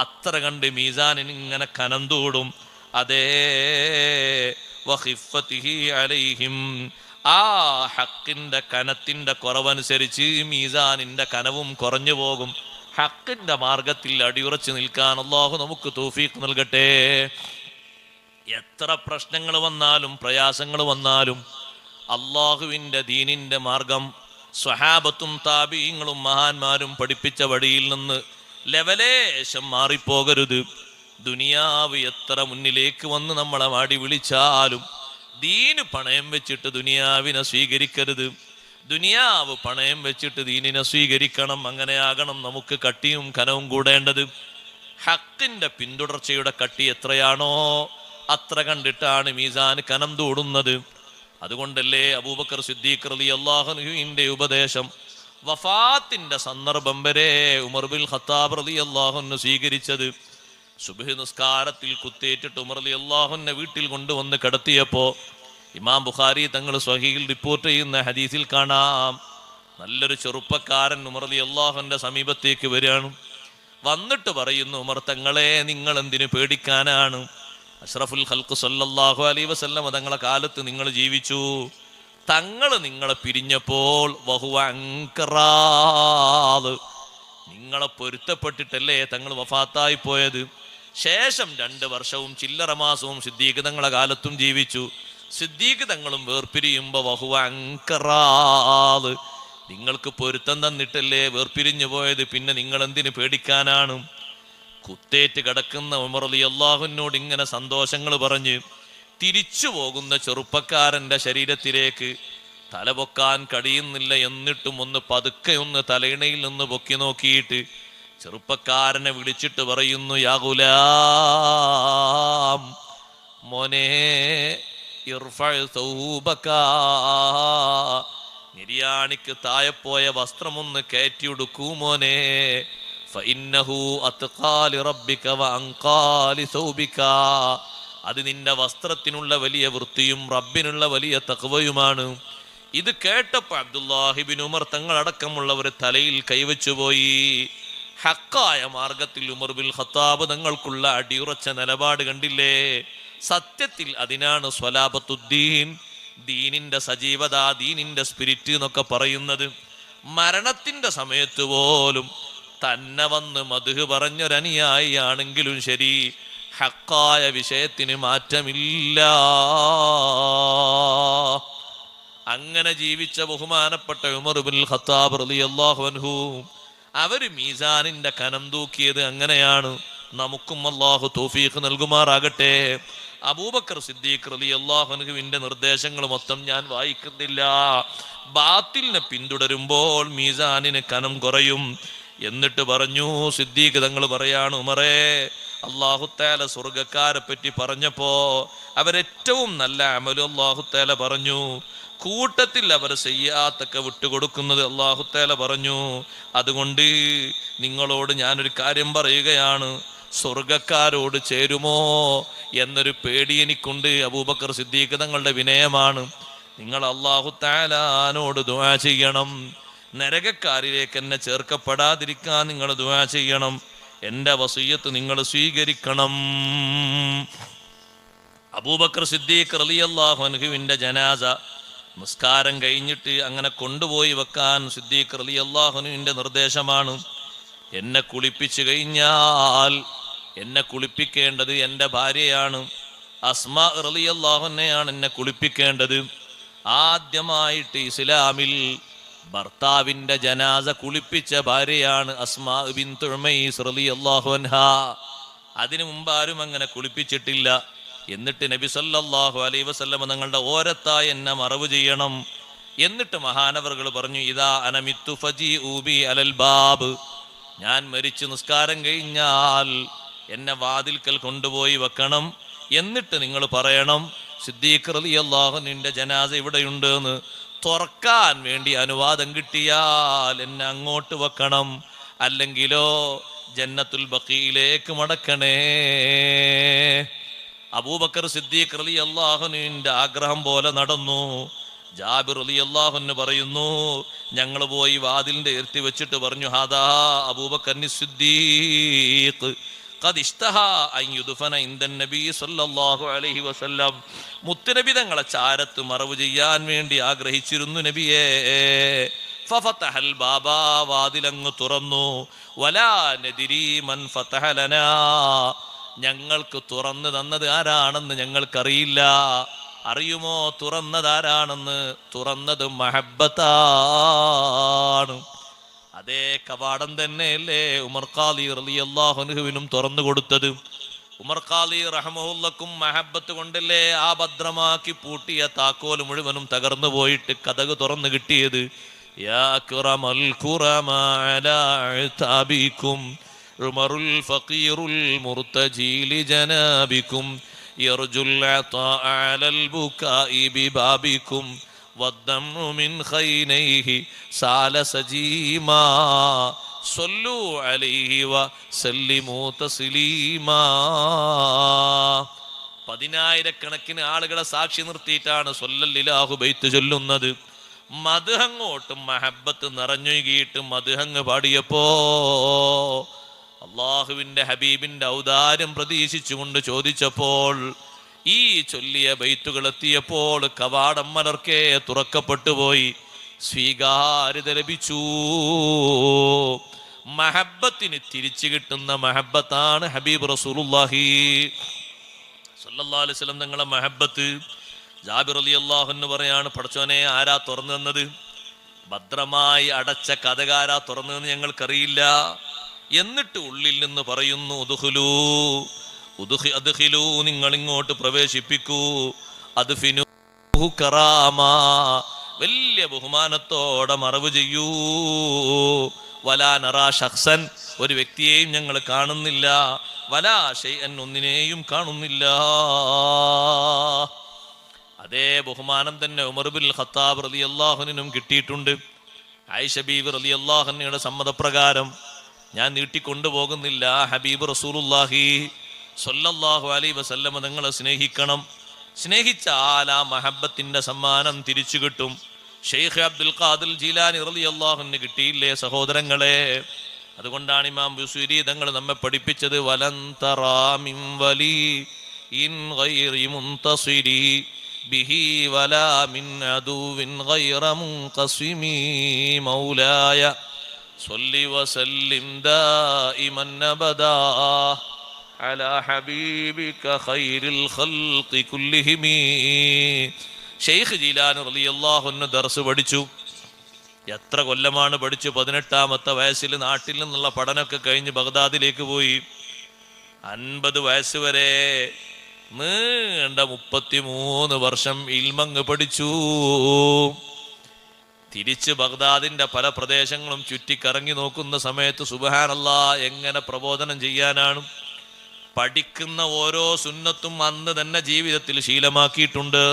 അത്ര കണ്ട് മീസാനിന് ഇങ്ങനെ കനം തൂടും. അതേ വഖിഫ്ഫതിഹി അലൈഹിം, ആ ഹക്കിന്റെ കനത്തിന്റെ കുറവനുസരിച്ച് മീസാനിന്റെ കനവും കുറഞ്ഞു പോകും. ഹക്കിന്റെ മാർഗത്തിൽ അടിയുറച്ചു നിൽക്കാൻ അല്ലാഹു നമുക്ക് തൗഫീഖ് നൽകട്ടെ. എത്ര പ്രശ്നങ്ങൾ വന്നാലും പ്രയാസങ്ങൾ വന്നാലും അള്ളാഹുവിൻ്റെ ദീനിന്റെ മാർഗം സ്വഹാബത്തും താബീങ്ങളും മഹാന്മാരും പഠിപ്പിച്ച വഴിയിൽ നിന്ന് ലെവലേശം മാറിപ്പോകരുത്. ദുനിയാവ് എത്ര മുന്നിലേക്ക് വന്ന് നമ്മളെ മാടി വിളിച്ചാലും ദീന് പണയം വെച്ചിട്ട് ദുനിയാവിനെ സ്വീകരിക്കരുത്. ദുനിയാവ് പണയം വെച്ചിട്ട് ദീനിനെ സ്വീകരിക്കണം. അങ്ങനെയാകണം നമുക്ക് കട്ടിയും കനവും കൂടേണ്ടത്. ഹക്കിന്റെ പിന്തുടർച്ചയുടെ കട്ടി എത്രയാണോ അത്ര കണ്ടിട്ടാണ് മീസാൻ കനം തൂടുന്നത്. അതുകൊണ്ടല്ലേ അബൂബക്കർ സിദ്ദീഖ് റളിയല്ലാഹു അൻഹുവിന്റെ ഉപദേശം വഫാത്തിന്റെ സന്ദർഭം വരെ ഉമർ ബിൻ ഖത്താബ് റളിയല്ലാഹു അൻഹു സ്വീകരിച്ചത്. സുബ്ഹ് നിസ്കാരത്തിൽ കുത്തേറ്റിട്ട് ഉമർ റളിയല്ലാഹു അൻഹു വീട്ടിൽ കൊണ്ടുവന്ന് കിടത്തിയപ്പോ ഇമാം ബുഖാരി തങ്ങൾ സ്വഹീഹിൽ റിപ്പോർട്ട് ചെയ്യുന്ന ഹദീസിൽ കാണാം, നല്ലൊരു ചെറുപ്പക്കാരൻ ഉമർ റളിയല്ലാഹു അൻഹുവിന്റെ സമീപത്തേക്ക് വരികയാണ്. വന്നിട്ട് പറയുന്നു, ഉമർ തങ്ങളെ, നിങ്ങൾ എന്തിനു പേടിക്കാനാണ്? അഷ്റഫുൽ ഖൽഖ് സല്ലല്ലാഹു അലൈഹി വസല്ലം തങ്ങളെ കാലത്ത് നിങ്ങൾ ജീവിച്ചു. തങ്ങൾ നിങ്ങളെ പിരിഞ്ഞപ്പോൾ വഹുവ അൻകറാദ്, നിങ്ങളെ പൊരുത്തപ്പെട്ടിട്ടല്ലേ തങ്ങൾ വഫാത്തായി പോയത്. ശേഷം 2 വർഷവും ചില്ലറ മാസവും സിദ്ദീഖ് തങ്ങളെ കാലത്തും ജീവിച്ചു. സിദ്ദീഖ് തങ്ങളും വേർപിരിയുമ്പോ വഹുവ അൻകറാദ്, നിങ്ങൾക്ക് പൊരുത്തം തന്നിട്ടല്ലേ വേർപിരിഞ്ഞു പോയത്, പിന്നെ നിങ്ങൾ എന്തിനു പേടിക്കാനാണ്? കുത്തേറ്റ് കിടക്കുന്ന ഉമർ റളിയല്ലാഹു അൻഹുവിനോട് ഇങ്ങനെ സന്തോഷങ്ങൾ പറഞ്ഞ് തിരിച്ചു പോകുന്ന ചെറുപ്പക്കാരന്റെ ശരീരത്തിലേക്ക് തലപൊക്കാൻ കഴിയുന്നില്ല. എന്നിട്ടും ഒന്ന് പതുക്കെ ഒന്ന് തലയിണയിൽ നിന്ന് പൊക്കി നോക്കിയിട്ട് ചെറുപ്പക്കാരനെ വിളിച്ചിട്ട് പറയുന്നു, യാ ഗുലാം, മോനെ, ഇർഫഅ സൗബക, നിര്യാണിക്ക് താഴെപ്പോയ വസ്ത്രമൊന്ന് കയറ്റിയെടുക്കൂ മോനെ. ഫഇന്നഹു അത്ഖാ ലിറബ്ബിക വഅൻഖാ ലിസൗബിക, അത് നിന്റെ വസ്ത്രത്തിനുള്ള വലിയ വൃത്തിയും റബ്ബിനുള്ള വലിയ തഖ്വയുമാണ്. ഇത് കേട്ടപ്പോൾ അബ്ദുല്ലാഹി ഇബ്നു ഉമർ തങ്ങളടക്കമുള്ളവർ തലയിൽ കൈവച്ചുപോയി. ഹക്കായ മാർഗത്തിൽ ഉമർ ബിൻ ഖത്താബ് തങ്ങൾക്കുള്ള അടിയുറച്ച നിലപാട് കണ്ടില്ലേ? സത്യത്തിൽ അതിനാണ് സ്വലാബത്തുദ്ദീൻ, ദീനിന്റെ സജീവത, ദീനിന്റെ സ്പിരിറ്റ് എന്നൊക്കെ പറയുന്നത്. മരണത്തിന്റെ സമയത്ത് പോലും തന്നെ വന്ന് മദ്ഹ് പറഞ്ഞൊരനുയായി ആണെങ്കിലും ശരി, ഹക്കായ വിഷയത്തിന് മാറ്റമില്ല. അങ്ങനെ ജീവിച്ച ബഹുമാനപ്പെട്ട ഉമർ ബിൻ ഖത്താബ് റളിയല്ലാഹു അൻഹു, അവര് മീസാനിന്റെ കനം തൂക്കിയത് അങ്ങനെയാണ്. നമുക്കും അല്ലാഹു തൗഫീഖ് നൽകുമാറാകട്ടെ. അബൂബക്കർ സിദ്ദീഖ് റളിയല്ലാഹു അൻഹുവിന്റെ നിർദ്ദേശങ്ങൾ മൊത്തം ഞാൻ വായിക്കുന്നില്ല. ബാത്തിലിനെ പിന്തുടരുമ്പോൾ മീസാനിന് കനം കുറയും. എന്നിട്ട് പറഞ്ഞു, സിദ്ദീഖ് തങ്ങൾ പറയാണ്, ഉമറേ, അല്ലാഹു തആല സ്വർഗ്ഗക്കാരെ പറ്റി പറഞ്ഞപ്പോ അവരേറ്റവും നല്ല അമലു അല്ലാഹു തആല പറഞ്ഞു. കൂട്ടത്തിൽ അവർ സയ്യാത്തൊക്കെ വിട്ടുകൊടുക്കുന്നത് അല്ലാഹു തആല പറഞ്ഞു. അതുകൊണ്ട് നിങ്ങളോട് ഞാനൊരു കാര്യം പറയുകയാണ്, സ്വർഗക്കാരോട് ചേരുമോ എന്നൊരു പേടി എനിക്കുണ്ട്. അബൂബക്കർ സിദ്ദീഖ് തങ്ങളുടെ വിനയമാണ്. നിങ്ങൾ അല്ലാഹു തആലയോട് ദുആ ചെയ്യണം. നരകക്കാരിലേക്ക് എന്നെ ചേർക്കപ്പെടാതിരിക്കാൻ നിങ്ങൾ ദുആ ചെയ്യണം. എൻ്റെ വസിയ്യത്ത് നിങ്ങൾ സ്വീകരിക്കണം. അബൂബക്കർ സിദ്ദീഖ് റളിയല്ലാഹു അൻഹുവിന്റെ ജനാസ നിസ്കാരം കഴിഞ്ഞിട്ട് അങ്ങനെ കൊണ്ടുപോയി വെക്കാൻ സിദ്ദീഖ് റളിയല്ലാഹു അൻഹുവിന്റെ നിർദ്ദേശമാണ്. എന്നെ കുളിപ്പിച്ചു കഴിഞ്ഞാൽ എന്നെ കുളിപ്പിക്കേണ്ടത് എൻ്റെ ഭാര്യയാണ്. അസ്മാ റളിയല്ലാഹു അൻഹയാണ് എന്നെ കുളിപ്പിക്കേണ്ടത്. ആദ്യമായിട്ട് ഇസ്ലാമിൽ ഭർത്താവിന്റെ ജനാസ കുളിപ്പിച്ച ഭാര്യയാണ് അസ്മാ ബിൻത് ഉമൈസ് റളിയല്ലാഹു അൻഹാ. അതിനു മുമ്പ് ആരും അങ്ങനെ കുളിപ്പിച്ചിട്ടില്ല. എന്നിട്ട് നബി സല്ലല്ലാഹു അലൈഹി വസല്ലം തങ്ങളുടെ ഓരത്തായി എന്നെ മറവ് ചെയ്യണം. എന്നിട്ട് മഹാനവറുകൾ പറഞ്ഞു, ഇദാ അനമിത്തു ഫജീഉ ബി അലൽ ബാബ്, ഞാൻ മരിച്ചു നിസ്കാരം കഴിഞ്ഞാൽ എന്നെ വാതിൽക്കൽ കൊണ്ടുപോയി വെക്കണം. എന്നിട്ട് നിങ്ങൾ പറയണം, സിദ്ദീഖ് റളിയല്ലാഹുവിന്റെ ജനാസ ഇവിടെയുണ്ട് എന്ന് തുറക്കാൻ വേണ്ടി അനുവാദം കിട്ടിയാൽ എന്നെ അങ്ങോട്ട് വെക്കണം, അല്ലെങ്കിലോ ജന്നത്തുൽ ബഖീയിലേക്ക് മടക്കണേ. അബൂബക്കർ സിദ്ദീഖ് റളിയല്ലാഹുവിന്റെ ആഗ്രഹം പോലെ നടന്നു. ജാബിർ റളിയല്ലാഹു അൻഹു പറയുന്നു, ഞങ്ങൾ പോയി വാതിലിന്റെ എർത്തി വെച്ചിട്ട് പറഞ്ഞു, ഹാദാ അബൂബക്കർ സിദ്ദീഖ് ഖദ് ഇഷ്തഹാ അൻ യുദ്ഫന ഇൻദൻ നബി സല്ലല്ലാഹു അലൈഹി വസല്ലം. മുത്തുനബി തങ്ങളെ ചാരത്ത് മറവ് ചെയ്യാൻ വേണ്ടി ആഗ്രഹിച്ചിരുന്നു നബിയേ. ഫഫതഹൽ ബാബാ, വാതിലങ്ങ് തുറന്നു. വലാ നദിരി മൻ ഫതഹ ലനാ, ഞങ്ങൾക്ക് തുറന്നു തന്നത് ആരാണെന്ന് ഞങ്ങൾക്കറിയില്ല. അറിയുമോ തുറന്നതാരാണെന്ന്? തുറന്നത് മഹബ്ബത്താണ്. അതേ കവാടം തന്നെയല്ലേ ഉമർ ഖാലി റളിയല്ലാഹു അൻഹുവിനും തുറന്നു കൊടുത്തത്. ഉമർ ഖാലി റഹ്മഹുല്ലക്കും മഹബ്ബത്ത് കൊണ്ടല്ലേ ആ ഭദ്രമാക്കി പൂട്ടിയ താക്കോൽ മുഴുവനും തകർന്നു പോയിട്ട് കതക് തുറന്നു കിട്ടിയത്. യാ അക്റമൽ ഖുറമാ അലാ അതാബികും ഉമറുൽ ഫഖീറുൽ മുർതജി ലിജനാബികും യർജുൽ അതാ അലൽ ബുകാഇ ബിബാബികും വദ്ദമു മിൻ ഖൈനൈഹി സാല സജീമാ സല്ലു അലൈഹി വസല്ലിമു തസ്ലീമാ. 10,000-കണക്കിന് ആളുകളെ സാക്ഷി നിർത്തിയിട്ടാണ് സ്വല്ലല്ലാഹു ബൈത്ത് ചൊല്ലുന്നത്. മദ്ഹങ്ങോട്ടും മഹബ്ബത്ത് നിറഞ്ഞൊഴുകിയിട്ട് മദ്ഹങ്ങ് പാടിയപ്പോ അള്ളാഹുവിന്റെ ഹബീബിന്റെ ഔദാര്യം പ്രതീക്ഷിച്ചുകൊണ്ട് ചോദിച്ചപ്പോൾ ഈ ചൊല്ലിയ ബൈത്തുകൾ എത്തിയപ്പോൾ കവാടം മലർക്കെ തുറക്കപ്പെട്ടു പോയി. സ്വീകാര്യത ലഭിച്ചു. മഹബ്ബത്തിന് തിരിച്ചു കിട്ടുന്ന മഹബ്ബത്താണ് ഹബീബ് റസൂലുള്ളാഹി സ്വല്ലല്ലാഹു അലൈഹി വസല്ലം തങ്ങളെ മഹബ്ബത്ത്. ജാബിർ റളിയല്ലാഹു അൻഹു പറയാണ്, പടച്ചോനെ ആരാ തുറന്നു തന്നത്? ഭദ്രമായി അടച്ച കതകാരാ തുറന്നതെന്ന് ഞങ്ങൾക്കറിയില്ല. എന്നിട്ട് ഉള്ളിൽ നിന്ന് പറയുന്നു, അദ്ഖിലൂ, നിങ്ങൾ ഇങ്ങോട്ട് പ്രവേശിപ്പിക്കൂ. അദ്ഫിനൂ കറാമാ, വലിയ ബഹുമാനത്തോടെ മറവ് ചെയ്യൂ. വലാ നറാ ശഖ്സൻ, ഒരു വ്യക്തിയെയും ഞങ്ങൾ കാണുന്നില്ല. വലാ ശൈഅൻ, ഒന്നിനെയും കാണുന്നില്ല. അതേ ബഹുമാനം തന്നെ ഉമർ ബിൻ ഖത്താബ് റളിയല്ലാഹു അൻഹുവിനും കിട്ടിയിട്ടുണ്ട്. ആയിഷ ബീവി റളിയല്ലാഹു അൻഹയുടെ സമ്മതപ്രകാരം, ഞാൻ നീട്ടിക്കൊണ്ടുപോകുന്നില്ല, ഹബീബ് റസൂലുള്ളാഹി സ്വല്ലല്ലാഹു അലൈഹി വസല്ലം നിങ്ങളെ സ്നേഹിക്കണം. സ്നേഹിച്ചാൽ ആ മഹബ്ബത്തിന്റെ സമ്മാനം തിരിച്ചു കിട്ടും. ഷെയ്ഖ് അബ്ദുൽ ഖാദിർ ജീലാനി റളിയല്ലാഹു അൻഹു കിട്ടിയില്ലേ സഹോദരങ്ങളെ? അതുകൊണ്ടാണ് ഇമാം ബുസീരി തങ്ങൾ നമ്മെ പഠിപ്പിച്ചത്, വലൻ തറാ മിൻ വലി ഇൻ ഗൈറി മുൻതസിരി ബിഹി വലാ മിൻ അദുവിൻ ഗൈറ മുൻഖസിമി മൗലായ സ്വല്ലി വസല്ലിം ദായിമൻ അബദാ അലാ ഹബീബിക ഖൈറിൽ ഖൽഖി കുല്ലിഹിം. ഷെയ്ഖ് ജീലാനി റളിയല്ലാഹു അൻഹു ദർസ് പഠിച്ചു. എത്ര കൊല്ലമാണ് പഠിച്ചു? 18-ാമത്തെ വയസ്സിൽ നാട്ടിൽ നിന്നുള്ള പഠനമൊക്കെ കഴിഞ്ഞ് ബഗ്ദാദിലേക്ക് പോയി. 50 വയസ്സ് വരെ നീണ്ട 33 വർഷം ഇൽമങ്ങ് പഠിച്ചു. തിരിച്ച് ബഗ്ദാദിന്റെ പല പ്രദേശങ്ങളും ചുറ്റിക്കറങ്ങി നോക്കുന്ന സമയത്ത് സുബ്ഹാനല്ലാഹ്, എങ്ങനെ പ്രബോധനം ചെയ്യാനാണ്? പഠിക്കുന്ന ഓരോ സുന്നത്തും അന്ന് തന്നെ ജീവിതത്തിൽ ശീലമാക്കിയിട്ടുണ്ട്.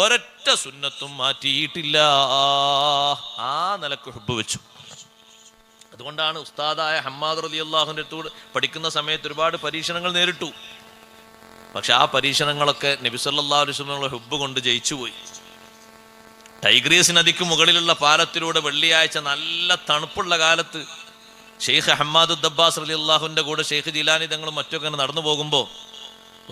ഒരൊറ്റ സുന്നത്തും മാറ്റിയിട്ടില്ല. ആ നിലക്ക് ഹുബ്ബ് വെച്ചു. അതുകൊണ്ടാണ് ഉസ്താദായ ഹമ്മാദ് റളിയല്ലാഹുവിന്റെ അടുത്ത് പഠിക്കുന്ന സമയത്ത് ഒരുപാട് പരീക്ഷണങ്ങൾ നേരിട്ടു. പക്ഷെ ആ പരീക്ഷണങ്ങളൊക്കെ നബി സല്ലല്ലാഹു അലൈഹി വസല്ലം ഹുബ്ബ് കൊണ്ട് ജയിച്ചുപോയി. ടൈഗ്രീസ് നദിക്ക് മുകളിലുള്ള പാലത്തിലൂടെ വെള്ളിയാഴ്ച നല്ല തണുപ്പുള്ള കാലത്ത് ഷെയ്ഖ് ഹമ്മാദ് ദബ്ബാസ് റളിയല്ലാഹുവിന്റെ കൂടെ ഷെയ്ഖ് ജീലാനി തങ്ങളും മറ്റൊക്കെ നടന്നു പോകുമ്പോൾ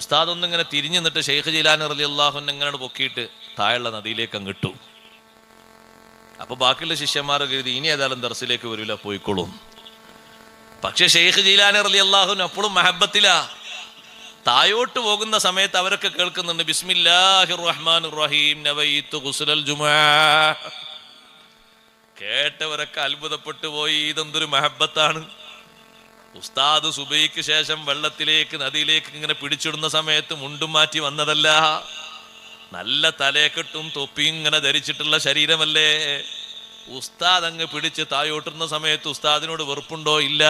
ഉസ്താദ് ഒന്നിങ്ങനെ തിരിഞ്ഞു നിന്നിട്ട് ഷെയ്ഖ് ജീലാനി റളിയല്ലാഹുവിനെ എങ്ങനെ പൊക്കിയിട്ട് താഴെയുള്ള നദിയിലേക്ക് അങ്ങിട്ടു. അപ്പൊ ബാക്കിയുള്ള ശിഷ്യന്മാർ കരുതി ഇനി ഏതായാലും ദർസിലേക്ക് വരില്ല, പോയിക്കോളും. പക്ഷെ ഷെയ്ഖ് ജീലാനി റളിയല്ലാഹുവിന് അപ്പോഴും മഹബ്ബത്തിലാ. തായോട്ട് പോകുന്ന സമയത്ത് അവരൊക്കെ കേൾക്കുന്നുണ്ട്, ബിസ്മില്ലാഹിർ റഹ്മാനിർ റഹീം നവൈതു ഗുസ്ലൽ ജുമുഅ. കേട്ടവരൊക്കെ അത്ഭുതപ്പെട്ടു പോയി, ഇതെന്തൊരു മഹബ്ബത്താണ്. ഉസ്താദ് സുബൈക്ക് ശേഷം വെള്ളത്തിലേക്ക് നദിയിലേക്ക് ഇങ്ങനെ പിടിച്ചിടുന്ന സമയത്ത് മുണ്ടും മാറ്റി വന്നതല്ല, നല്ല തലയെക്കെട്ടും തൊപ്പിയും ഇങ്ങനെ ധരിച്ചിട്ടുള്ള ശരീരമല്ലേ. ഉസ്താദ് അങ്ങ് പിടിച്ച് തായോട്ടുന്ന സമയത്ത് ഉസ്താദിനോട് വെറുപ്പുണ്ടോ? ഇല്ല.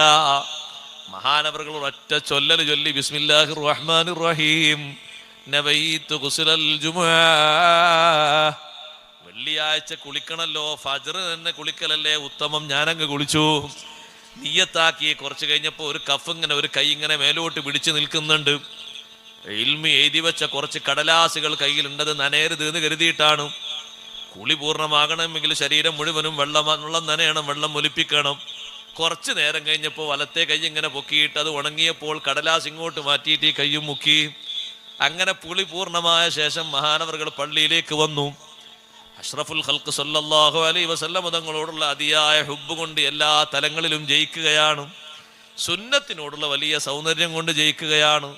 മഹാനവറുകൾ ഒറ്റ ചൊല്ലൽ ചൊല്ലി, ബിസ്മില്ലാഹിർ റഹ്മാനിർ റഹീം നവൈതു ഗുസ്ലൽ ജുമുഅ. വെള്ളിയാഴ്ച കുളിക്കണല്ലോ, ഫജ്ർ തന്നെ കുളിക്കലല്ലേ ഉത്തമം, ഞാനങ്ങ് കുളിച്ചു. നിയ്യത്താക്കി. കുറച്ച് കഴിഞ്ഞപ്പോൾ ഒരു കഫ് ഇങ്ങനെ, ഒരു കൈ ഇങ്ങനെ മേലോട്ട് പിടിച്ചു നിൽക്കുന്നുണ്ട്. ഇൽമി എഴുതി വെച്ച കുറച്ച് കടലാസുകൾ കയ്യിലുണ്ടത് നനയരുത് എന്ന് കരുതിയിട്ടാണ്. കുളി പൂർണ്ണമാകണമെങ്കിൽ ശരീരം മുഴുവനും വെള്ളം നനയണം, വെള്ളം ഒലിപ്പിക്കണം. കുറച്ച് നേരം കഴിഞ്ഞപ്പോൾ വലത്തെ കൈ ഇങ്ങനെ പൊക്കിയിട്ട് അത് ഉണങ്ങിയപ്പോൾ കടലാസ് ഇങ്ങോട്ട് മാറ്റിയിട്ട് ഈ കയ്യും മുക്കി. അങ്ങനെ കുളി പൂർണ്ണമായ ശേഷം മഹാനവറുകൾ പള്ളിയിലേക്ക് വന്നു. അഷ്റഫുൽ ഖൽഖ് സല്ലല്ലാഹു അലൈഹി വസല്ലം തങ്ങളോടുള്ള അതിയായ ഹുബ്ബ് കൊണ്ട് എല്ലാ തലങ്ങളിലും ജയിക്കുകയാണ്. സുന്നത്തിനോടുള്ള വലിയ സൗന്ദര്യം കൊണ്ട് ജയിക്കുകയാണ്.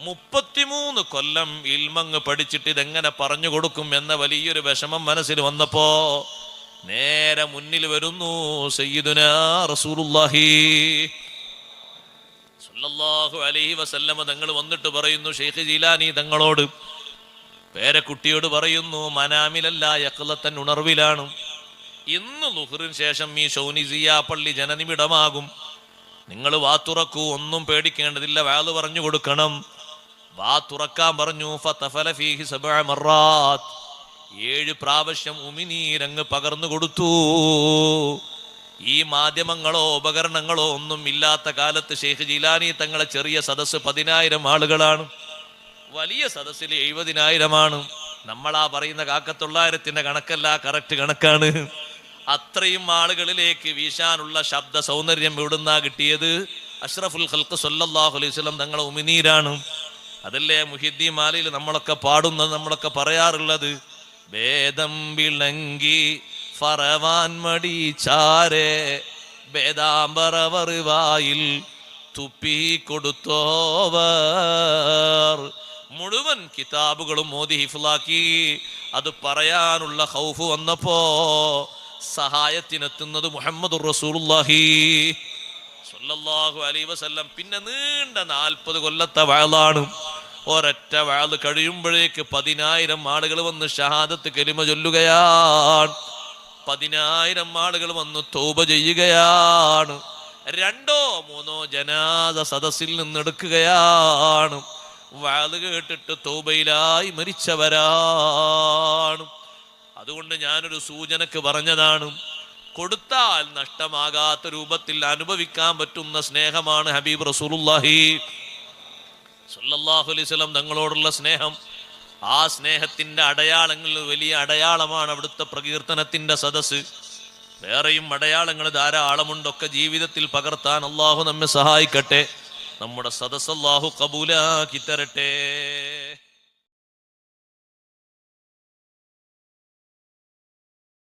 33 കൊല്ലം ഇൽമങ്ങ് പഠിച്ചിട്ട് ഇതെങ്ങനെ പറഞ്ഞു കൊടുക്കും എന്ന വലിയൊരു വിഷമം മനസ്സിൽ വന്നപ്പോ നേരെ മുന്നിൽ വരുന്നു സയ്യിദുനാ റസൂലുള്ളാഹി സ്വല്ലല്ലാഹു അലൈഹി വസല്ലം തങ്ങൾ വന്നിട്ട് പറയുന്നു, ഷെയ്ഖ് ജീലാനി തങ്ങളോട്, പേരക്കുട്ടിയോട് പറയുന്നു, മനാമിലല്ല യഖ്ലത്തൻ, ഉണർവിലാണ്. ഇന്ന് ളുഹ്റിന് ശേഷം ഈ ഷൗനിസിയ പള്ളി ജനനിബിഡമാകും. നിങ്ങൾ വാ തുറക്കൂ, ഒന്നും പേടിക്കേണ്ടതില്ല, വാള് പറഞ്ഞു കൊടുക്കണം. വാ തുറക്കാൻ പറഞ്ഞു. ഫതഫല ഫീഹി 7 മറാത്ത്, 7 പ്രാവശ്യം ഉമിനീരങ്ങ് പകർന്നു കൊടുത്തു. ഈ മാധ്യമങ്ങളോ ഉപകരണങ്ങളോ ഒന്നും ഇല്ലാത്ത കാലത്ത് ഷെയ്ഖ് ജീലാനി തങ്ങളെ ചെറിയ സദസ്സ് 10,000 ആളുകളാണ്. വലിയ സദസ്സിൽ 70,000. നമ്മളാ പറയുന്ന 900 കണക്കല്ല, കറക്റ്റ് കണക്കാണ്. അത്രയും ആളുകളിലേക്ക് വീശാനുള്ള ശബ്ദ സൗന്ദര്യം എവിടുന്നാ കിട്ടിയത്? അഷ്റഫുൽ ഖൽഖ് സല്ലല്ലാഹു അലൈഹി വസല്ലം തങ്ങളെ ഉമിനീരാണ്. അതല്ലേ മുഹിദ്ദീൻ മാലയിൽ നമ്മളൊക്കെ പാടുന്നത്, നമ്മളൊക്കെ പറയാറുള്ളത്, വേദം വിളങ്കി ഫറവാൻ മടി ചാരെ വേദാംബറവറിവായിൽ തുപ്പി കൊടുത്തോവർ. മുഴുവൻ കിതാബുകളും മോദി ഹിഫ്ലാക്കി. അത് പറയാനുള്ള ഖൗഫ് വന്നപ്പോ സഹായത്തിനെത്തുന്നത് മുഹമ്മദുർ റസൂലുള്ളാഹി സ്വല്ലല്ലാഹു അലൈഹി വസല്ലം. പിന്നെ നീണ്ട 40 കൊല്ലത്തെ വഅളാണ്. ഒരൊറ്റ വഅള് കഴിയുമ്പോഴേക്ക് 10,000 ആളുകൾ വന്ന് ഷഹാദത്ത് കലിമ ചൊല്ലുകയാണ്. 10,000 ആളുകൾ വന്ന് തൗബ ചെയ്യുകയാണ്. 2 or 3 ജനാസ സദസ്സിൽ നിന്നെടുക്കുകയാണ്. വഅള് കേട്ടിട്ട് തൗബയിലായി മരിച്ചവരാണ്. അതുകൊണ്ട് ഞാനൊരു സൂചനക്ക് പറഞ്ഞതാണ്, കൊടുത്താൽ നഷ്ടമാകാത്ത രൂപത്തിൽ അനുഭവിക്കാൻ പറ്റുന്ന സ്നേഹമാണ് ഹബീബ് റസൂലുള്ളാഹി സ്വല്ലല്ലാഹു അലൈഹി വസല്ലം തങ്ങളോടുള്ള സ്നേഹം. ആ സ്നേഹത്തിന്റെ അടയാളങ്ങളിൽ വലിയ അടയാളമാണ് അവിടുത്തെ പ്രകീർത്തനത്തിന്റെ സദസ്സ്. വേറെയും അടയാളങ്ങൾ ധാരാളമുണ്ടൊക്കെ ജീവിതത്തിൽ പകർത്താൻ അള്ളാഹു നമ്മെ സഹായിക്കട്ടെ. നമ്മുടെ സദസ്സ് അള്ളാഹു കബൂലാക്കി തരട്ടെ.